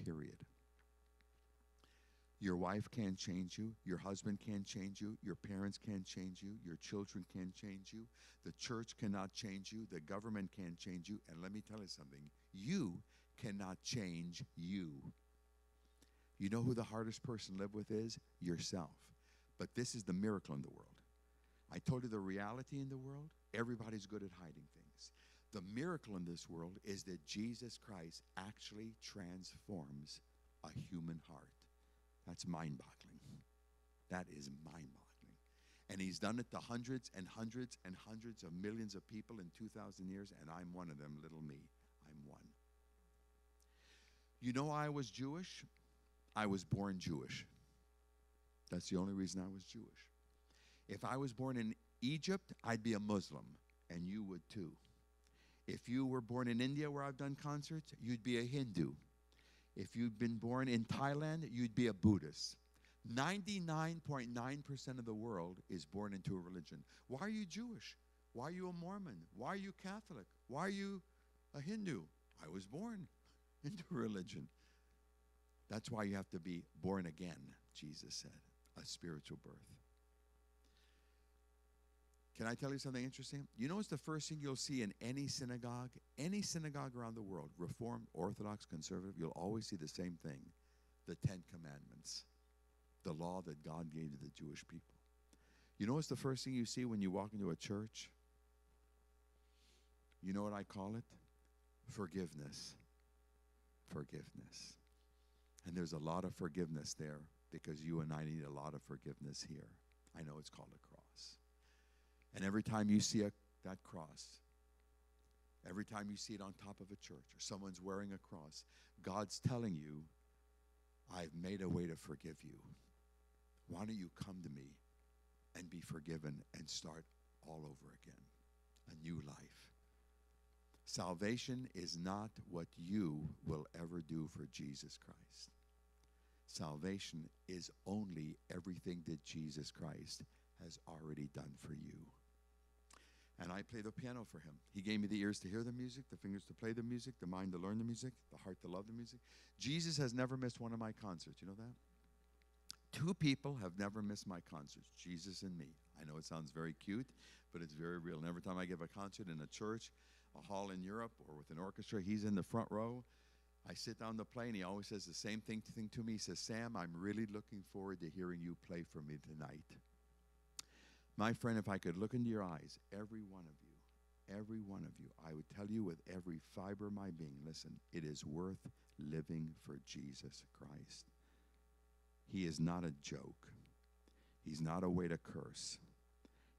period. Your wife can't change you. Your husband can't change you. Your parents can't change you. Your children can't change you. The church cannot change you. The government can't change you. And let me tell you something. You cannot change you. You know who the hardest person to live with is? Yourself. But this is the miracle in the world. I told you the reality in the world, everybody's good at hiding things. The miracle in this world is that Jesus Christ actually transforms a human heart. That's mind-boggling. That is mind-boggling. And he's done it to hundreds and hundreds and hundreds of millions of people in 2,000 years, and I'm one of them, little me. I'm one. You know why I was Jewish? I was born Jewish. That's the only reason I was Jewish. If I was born in Egypt, I'd be a Muslim, and you would too. If you were born in India, where I've done concerts, you'd be a Hindu. If you'd been born in Thailand, you'd be a Buddhist. 99.9% of the world is born into a religion. Why are you Jewish? Why are you a Mormon? Why are you Catholic? Why are you a Hindu? I was born into religion. That's why you have to be born again, Jesus said, a spiritual birth. Can I tell you something interesting? You know what's the first thing you'll see in any synagogue around the world, Reformed, Orthodox, Conservative, you'll always see the same thing, the 10 Commandments, the law that God gave to the Jewish people. You know what's the first thing you see when you walk into a church? You know what I call it? Forgiveness. Forgiveness. And there's a lot of forgiveness there because you and I need a lot of forgiveness here. I know it's called a cross. And every time you see that cross, every time you see it on top of a church or someone's wearing a cross, God's telling you, I've made a way to forgive you. Why don't you come to me and be forgiven and start all over again, a new life. Salvation is not what you will ever do for Jesus Christ. Salvation is only everything that Jesus Christ has already done for you. And I play the piano for him. He gave me the ears to hear the music, the fingers to play the music, the mind to learn the music, the heart to love the music. Jesus has never missed one of my concerts. You know that? 2 people have never missed my concerts, Jesus and me. I know it sounds very cute, but it's very real. And every time I give a concert in a church, a hall in Europe, or with an orchestra, he's in the front row. I sit down to play, and he always says the same thing to me. He says, Sam, I'm really looking forward to hearing you play for me tonight. My friend, if I could look into your eyes, every one of you, I would tell you with every fiber of my being, listen, it is worth living for Jesus Christ. He is not a joke. He's not a way to curse.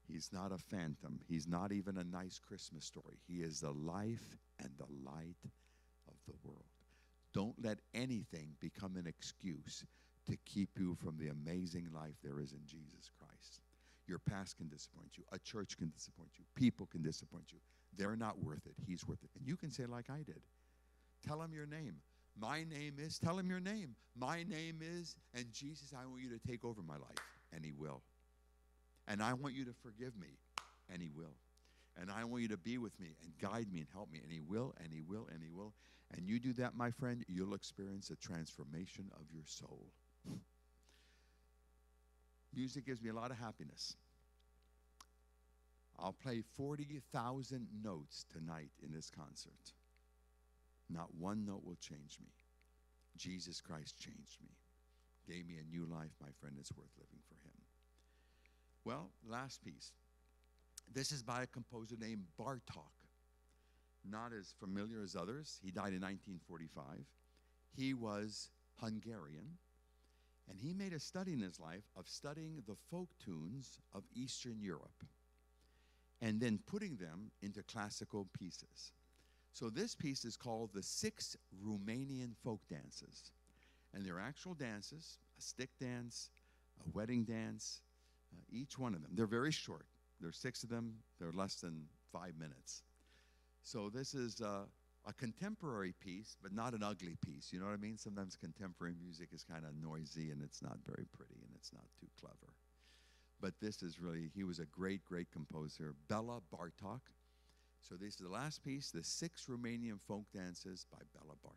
He's not a phantom. He's not even a nice Christmas story. He is the life and the light of the world. Don't let anything become an excuse to keep you from the amazing life there is in Jesus Christ. Your past can disappoint you. A church can disappoint you. People can disappoint you. They're not worth it. He's worth it. And you can say like I did. Tell him your name. My name is, tell him your name. My name is, and Jesus, I want you to take over my life. And he will. And I want you to forgive me. And he will. And I want you to be with me and guide me and help me. And he will, and he will, and he will. And you do that, my friend, you'll experience a transformation of your soul. Music gives me a lot of happiness. I'll play 40,000 notes tonight in this concert. Not one note will change me. Jesus Christ changed me. Gave me a new life, my friend. It's worth living for him. Well, last piece. This is by a composer named Bartók. Not as familiar as others. He died in 1945. He was Hungarian. And he made a study in his life of studying the folk tunes of Eastern Europe and then putting them into classical pieces. So this piece is called the 6 Romanian Folk Dances. And they're actual dances, a stick dance, a wedding dance, each one of them. They're very short. There's 6 of them. They're less than 5 minutes. So this is a contemporary piece, but not an ugly piece. You know what I mean? Sometimes contemporary music is kind of noisy and it's not very pretty and it's not too clever. But this is really, he was a great, great composer, Bela Bartók. So this is the last piece, the 6 Romanian folk dances by Bela Bartók.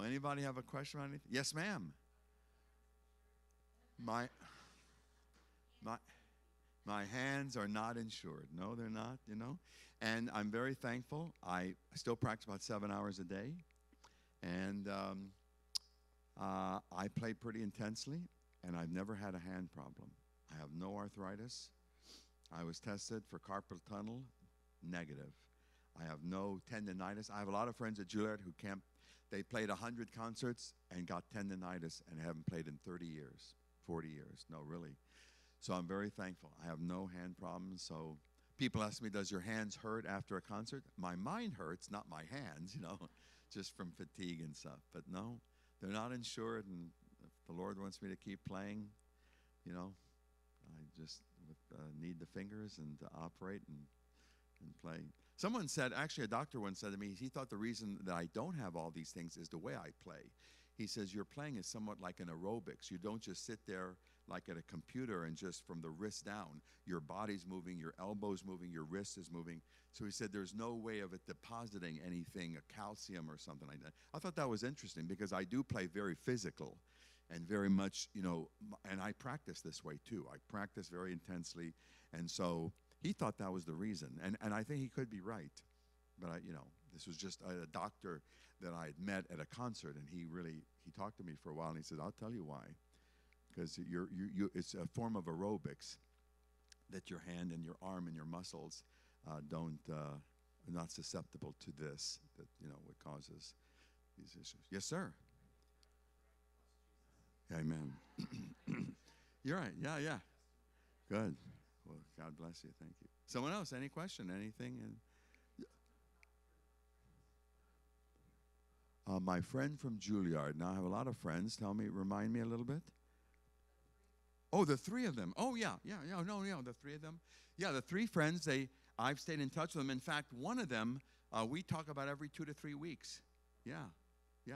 Anybody have a question on anything? Yes, ma'am. My my my hands are not insured. No, they're not, you know. And I'm very thankful. I still practice about 7 hours a day. And I play pretty intensely, and I've never had a hand problem. I have no arthritis. I was tested for carpal tunnel, negative. I have no tendonitis. I have a lot of friends at Juilliard who can't. They played 100 concerts and got tendonitis and haven't played in 30 years, 40 years. No, really. So I'm very thankful. I have no hand problems. So people ask me, does your hands hurt after a concert? My mind hurts, not my hands, you know, just from fatigue and stuff. But no, they're not insured. And if the Lord wants me to keep playing, you know, I just need the fingers and to operate and play. Someone said, actually a doctor once said to me, he thought the reason that I don't have all these things is the way I play. He says, your playing is somewhat like an aerobics. You don't just sit there like at a computer and just from the wrist down. Your body's moving, your elbow's moving, your wrist is moving. So he said there's no way of it depositing anything, a calcium or something like that. I thought that was interesting because I do play very physical and very much, you know, and I practice this way too. I practice very intensely. And so he thought that was the reason. And I think he could be right. But, you know, this was just a doctor that I had met at a concert, and he talked to me for a while, and he said, I'll tell you why. Because it's a form of aerobics that your hand and your arm and your muscles are not susceptible to this, that, you know, what causes these issues. Yes, sir. Amen. You're right. Yeah, yeah. Good. Well, God bless you. Thank you. Someone else, any question, anything? My friend from Juilliard. Now, I have a lot of friends. Remind me a little bit. Oh, the three of them. Oh, yeah. The three of them. Yeah, the three friends, I've stayed in touch with them. In fact, one of them, we talk about every 2 to 3 weeks. Yeah.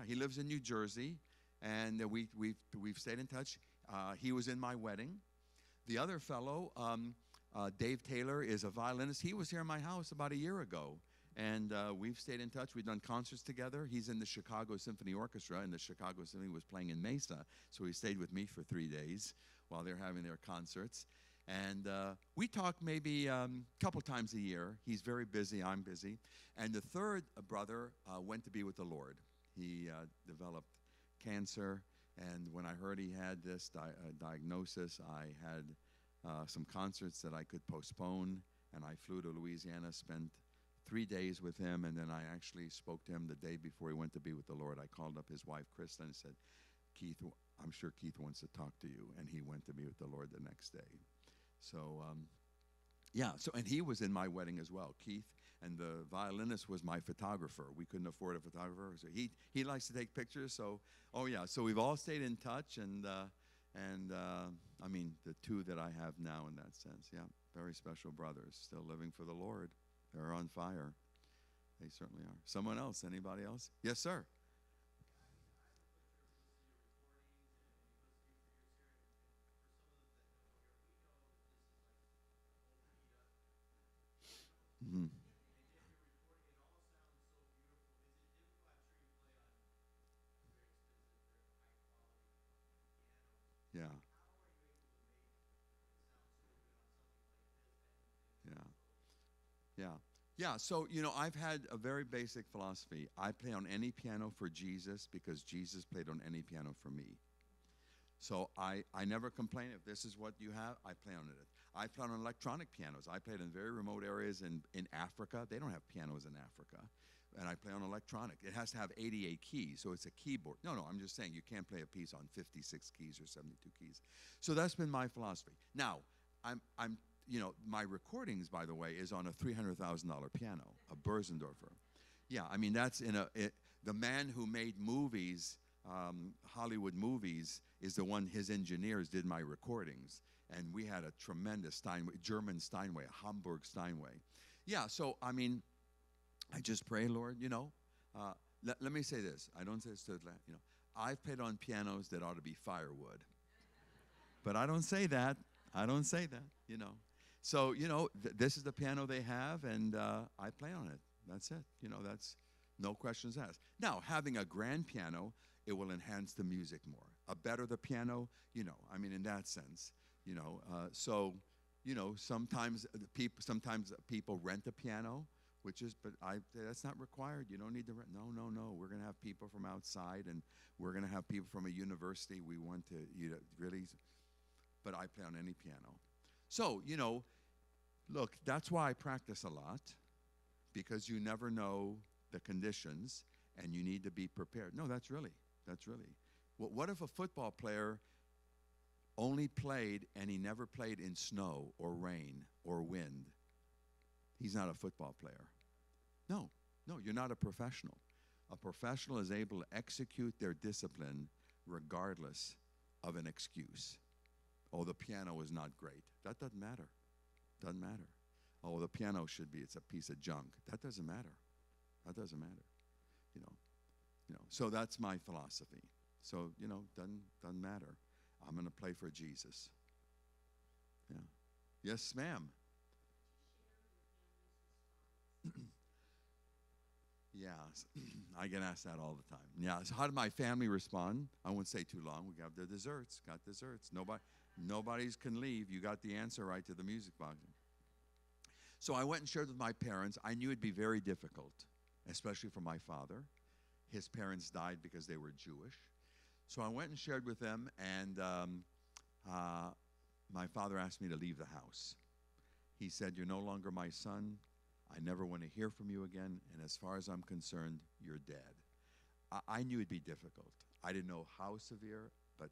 He lives in New Jersey, and we've stayed in touch. He was in my wedding. The other fellow, Dave Taylor, is a violinist. He was here in my house about a year ago, and we've stayed in touch. We've done concerts together. He's in the Chicago Symphony Orchestra, and the Chicago Symphony was playing in Mesa, so he stayed with me for 3 days while they're having their concerts. And we talk maybe a couple times a year. He's very busy. I'm busy. And the third brother went to be with the Lord. He developed cancer. And when I heard he had this diagnosis, I had some concerts that I could postpone, and I flew to Louisiana, spent 3 days with him, and then I actually spoke to him the day before he went to be with the Lord. I called up his wife, Krista, and said, Keith, I'm sure Keith wants to talk to you, and he went to be with the Lord the next day. So, and he was in my wedding as well, Keith. And the violinist was my photographer. We couldn't afford a photographer, so he likes to take pictures. So, so we've all stayed in touch, and I mean, the two that I have now in that sense, yeah, very special brothers, still living for the Lord. They're on fire. They certainly are. Someone else? Anybody else? Yes, sir. Mm-hmm. Yeah. Yeah, so, you know, I've had a very basic philosophy. I play on any piano for Jesus because Jesus played on any piano for me. So I never complain. If this is what you have, I play on it. I play on electronic pianos. I played in very remote areas in Africa. They don't have pianos in Africa. And I play on electronic. It has to have 88 keys, so it's a keyboard. No, I'm just saying you can't play a piece on 56 keys or 72 keys. So that's been my philosophy. Now, I'm you know, my recordings, by the way, is on a $300,000 piano, a Börsendorfer. Yeah, I mean, that's the man who made movies, Hollywood movies, is the one, his engineers did my recordings. And we had a tremendous Steinway, German Steinway, a Hamburg Steinway. Yeah, so, I mean, I just pray, Lord, you know. Let me say this. I don't say this to, you know, I've played on pianos that ought to be firewood. But I don't say that. You know. So, you know, this is the piano they have, and I play on it. That's it. You know, that's No questions asked. Now, having a grand piano, it will enhance the music more. A better the piano, I mean, in that sense, so, sometimes people rent a piano, but that's not required. You don't need to rent. No, no, no. We're going to have people from outside, and we're going to have people from a university. We want to, really, but I play on any piano. So, look, that's why I practice a lot, because you never know the conditions, and you need to be prepared. No, that's really. What if a football player only played and he never played in snow or rain or wind? He's not a football player. No, you're not a professional. A professional is able to execute their discipline regardless of an excuse. Oh, the piano is not great. That doesn't matter. Doesn't matter. Oh, the piano it's a piece of junk. That doesn't matter. That doesn't matter. So that's my philosophy. So, doesn't matter. I'm going to play for Jesus. Yeah. Yes, ma'am. Yeah, I get asked that all the time. Yeah, so how did my family respond? I won't say too long. We got the desserts. Got desserts. Nobody's can leave. You got the answer right to the music box. So I went and shared with my parents. I knew it'd be very difficult, especially for my father. His parents died because they were Jewish. So I went and shared with them, and my father asked me to leave the house. He said, "You're no longer my son. I never want to hear from you again, and as far as I'm concerned, you're dead." I knew it'd be difficult. I didn't know how severe, but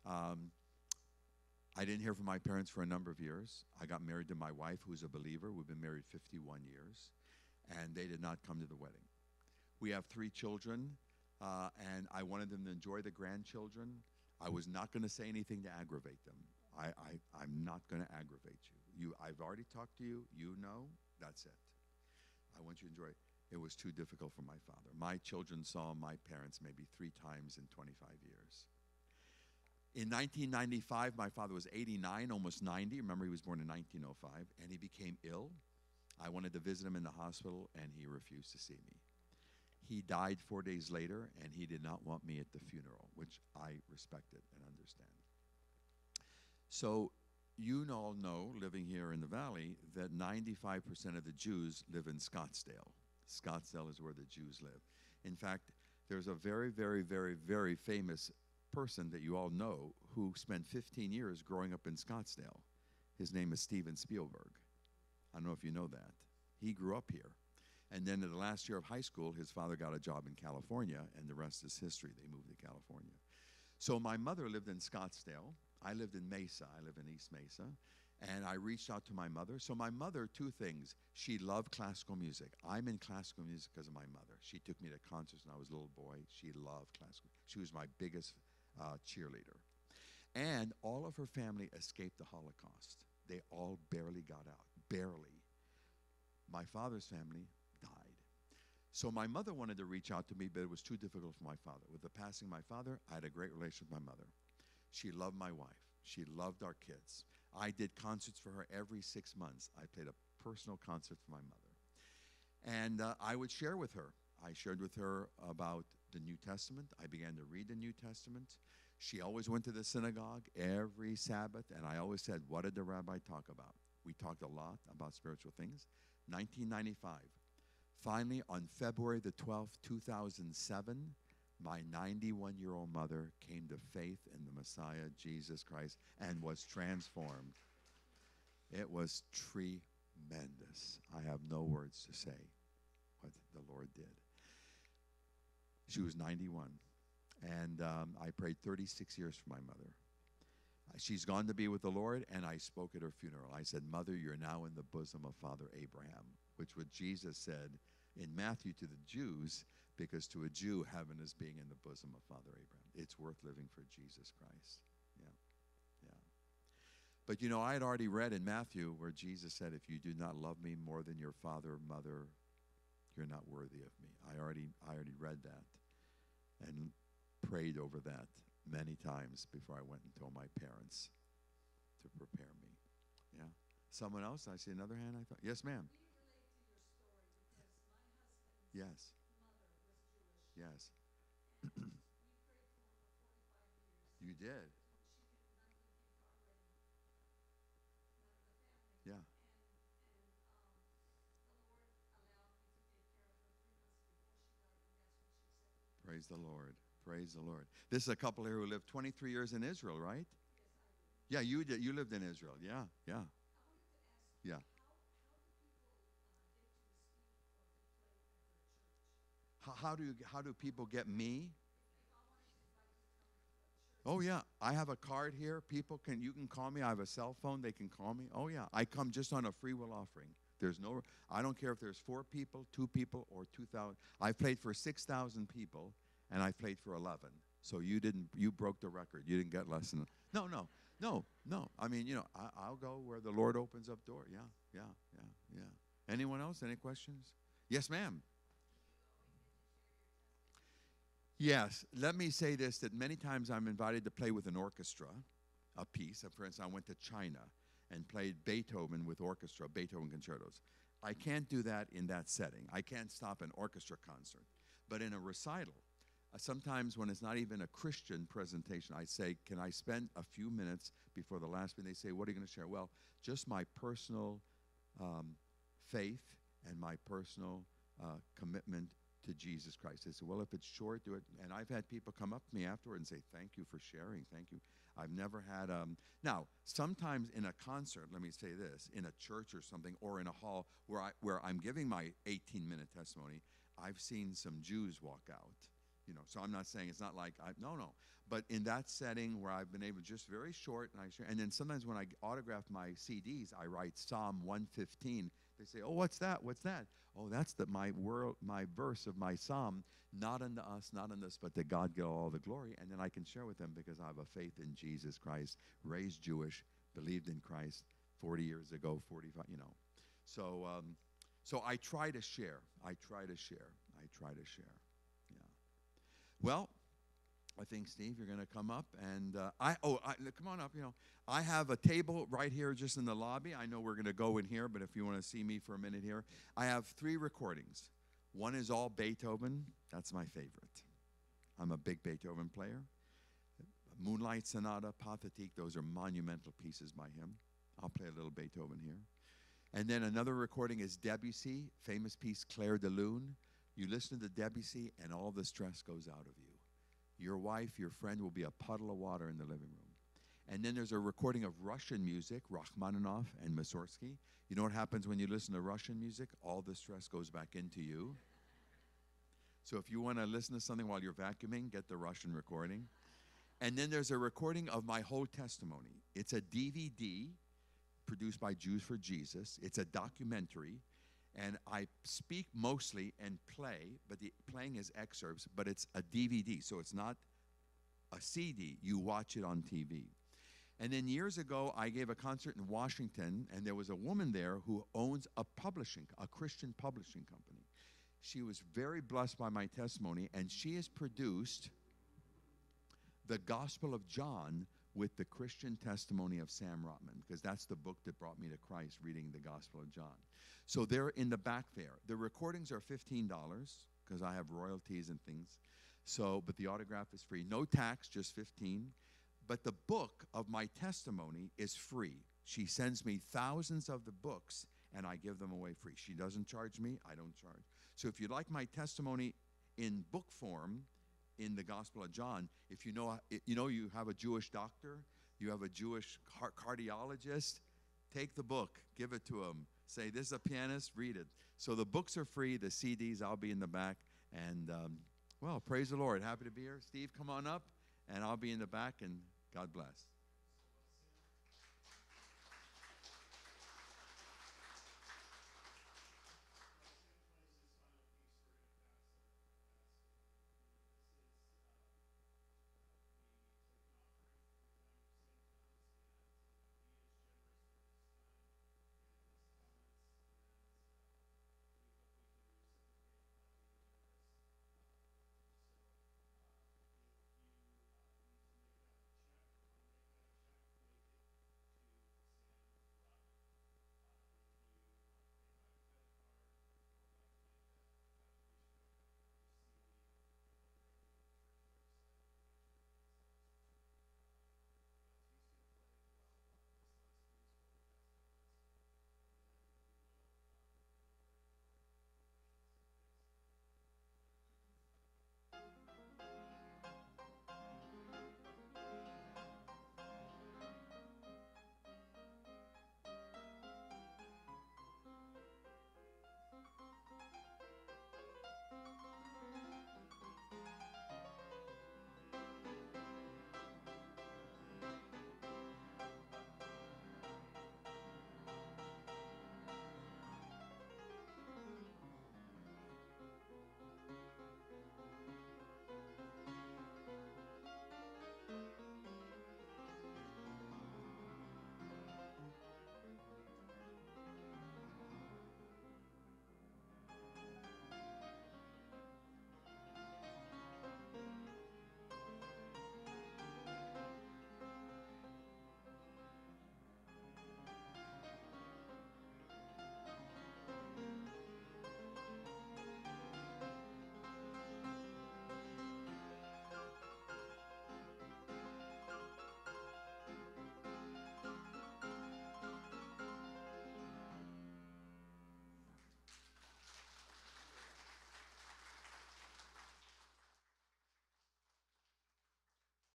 I didn't hear from my parents for a number of years. I got married to my wife, who's a believer. We've been married 51 years, and they did not come to the wedding. We have 3 children, and I wanted them to enjoy the grandchildren. I was not going to say anything to aggravate them. I'm not going to aggravate you. I've already talked to you. You know. That's it. I want you to enjoy it. It was too difficult for my father. My children saw my parents maybe 3 times in 25 years. In 1995, my father was 89, almost 90. Remember, he was born in 1905, and he became ill. I wanted to visit him in the hospital, and he refused to see me. He died 4 days later, and he did not want me at the funeral, which I respected and understand. So you all know, living here in the Valley, that 95% of the Jews live in Scottsdale. Scottsdale is where the Jews live. In fact, there's a very, very, very, very famous person that you all know who spent 15 years growing up in Scottsdale. His name is Steven Spielberg. I don't know if you know that. He grew up here. And then in the last year of high school, his father got a job in California, and the rest is history. They moved to California. So my mother lived in Scottsdale. I lived in Mesa. I live in East Mesa. And I reached out to my mother. So my mother, 2 things. She loved classical music. I'm in classical music because of my mother. She took me to concerts when I was a little boy. She loved classical. She was my biggest cheerleader. And all of her family escaped the Holocaust. They all barely got out. Barely. My father's family died. So my mother wanted to reach out to me, but it was too difficult for my father. With the passing of my father, I had a great relationship with my mother. She loved my wife. She loved our kids. I did concerts for her every 6 months. I played a personal concert for my mother. And I would share with her. I shared with her about the New Testament. I began to read the New Testament. She always went to the synagogue every Sabbath, and I always said, "What did the rabbi talk about?" We talked a lot about spiritual things. 1995. Finally, on February the 12th, 2007, my 91-year-old mother came to faith in the Messiah, Jesus Christ, and was transformed. It was tremendous. I have no words to say what the Lord did. She was 91, and I prayed 36 years for my mother. She's gone to be with the Lord, and I spoke at her funeral. I said, "Mother, you're now in the bosom of Father Abraham," which what Jesus said in Matthew to the Jews, because to a Jew, heaven is being in the bosom of Father Abraham. It's worth living for Jesus Christ. Yeah, yeah. But I had already read in Matthew where Jesus said, "If you do not love me more than your father or mother, you're not worthy of me." I already read that and prayed over that many times before I went and told my parents to prepare me. Yeah. Someone else? I see another hand. I thought. Yes, ma'am. We relate to your story because my husband, Yes. yes. You did. Yeah. Praise the Lord. Praise the Lord. This is a couple here who lived 23 years in Israel, right? Yeah, you did. You lived in Israel. Yeah, yeah, yeah. How do people get me? Oh yeah, I have a card here. You can call me. I have a cell phone. They can call me. Oh yeah, I come just on a free will offering. I don't care if there's 4 people, 2 people, or 2,000. I've played for 6,000 people, and I played for 11. So you broke the record. You didn't get less than. No, no, no, no. I mean, I'll go where the Lord opens up door. Yeah, yeah, yeah, yeah. Anyone else? Any questions? Yes, ma'am. Yes, let me say this, that many times I'm invited to play with an orchestra, a piece. For instance, I went to China and played Beethoven with orchestra, Beethoven concertos. I can't do that in that setting. I can't stop an orchestra concert. But in a recital, sometimes when it's not even a Christian presentation, I say, can I spend a few minutes before the last minute? They say, what are you going to share? Well, just my personal faith and my personal commitment to Jesus Christ. They said, well, if it's short, do it. And I've had people come up to me afterward and say, thank you for sharing. Thank you. I've never had, now, sometimes in a concert, let me say this, in a church or something, or in a hall where I'm giving my 18-minute testimony, I've seen some Jews walk out. So I'm not saying it's not like, no. But in that setting where I've been able, just very short, and I share, and then sometimes when I autograph my CDs, I write Psalm 115. They say, oh, what's that? What's that? Oh, that's my verse of my psalm, not unto us, not unto us, but to God get all the glory. And then I can share with them because I have a faith in Jesus Christ, raised Jewish, believed in Christ 40 years ago, 45, So I try to share. I try to share. Yeah. Well, I think, Steve, you're going to come up, and come on up. I have a table right here just in the lobby. I know we're going to go in here, but if you want to see me for a minute here, I have 3 recordings. One is all Beethoven. That's my favorite. I'm a big Beethoven player. Moonlight Sonata, Pathétique, those are monumental pieces by him. I'll play a little Beethoven here. And then another recording is Debussy, famous piece, Clair de Lune. You listen to Debussy, and all the stress goes out of you. Your wife, your friend will be a puddle of water in the living room. And then there's a recording of Russian music, Rachmaninoff and Mussorgsky. You know what happens when you listen to Russian music? All the stress goes back into you. So if you want to listen to something while you're vacuuming, get the Russian recording. And then there's a recording of my whole testimony. It's a DVD produced by Jews for Jesus. It's a documentary. And I speak mostly and play, but the playing is excerpts, but it's a DVD, so it's not a CD. You watch it on TV. And then years ago, I gave a concert in Washington, and there was a woman there who owns a Christian publishing company. She was very blessed by my testimony, and she has produced the Gospel of John with the Christian testimony of Sam Rotman, because that's the book that brought me to Christ, reading the Gospel of John. So they're in the back there. The recordings are $15 because I have royalties and things. But the autograph is free. No tax, just $15. But the book of my testimony is free. She sends me thousands of the books, and I give them away free. She doesn't charge me. I don't charge. So if you'd like my testimony in book form, in the Gospel of John, if you have a Jewish doctor, you have a Jewish cardiologist, take the book, give it to them. Say, this is a pianist, read it. So the books are free, the CDs, I'll be in the back. And, praise the Lord. Happy to be here. Steve, come on up, and I'll be in the back, and God bless.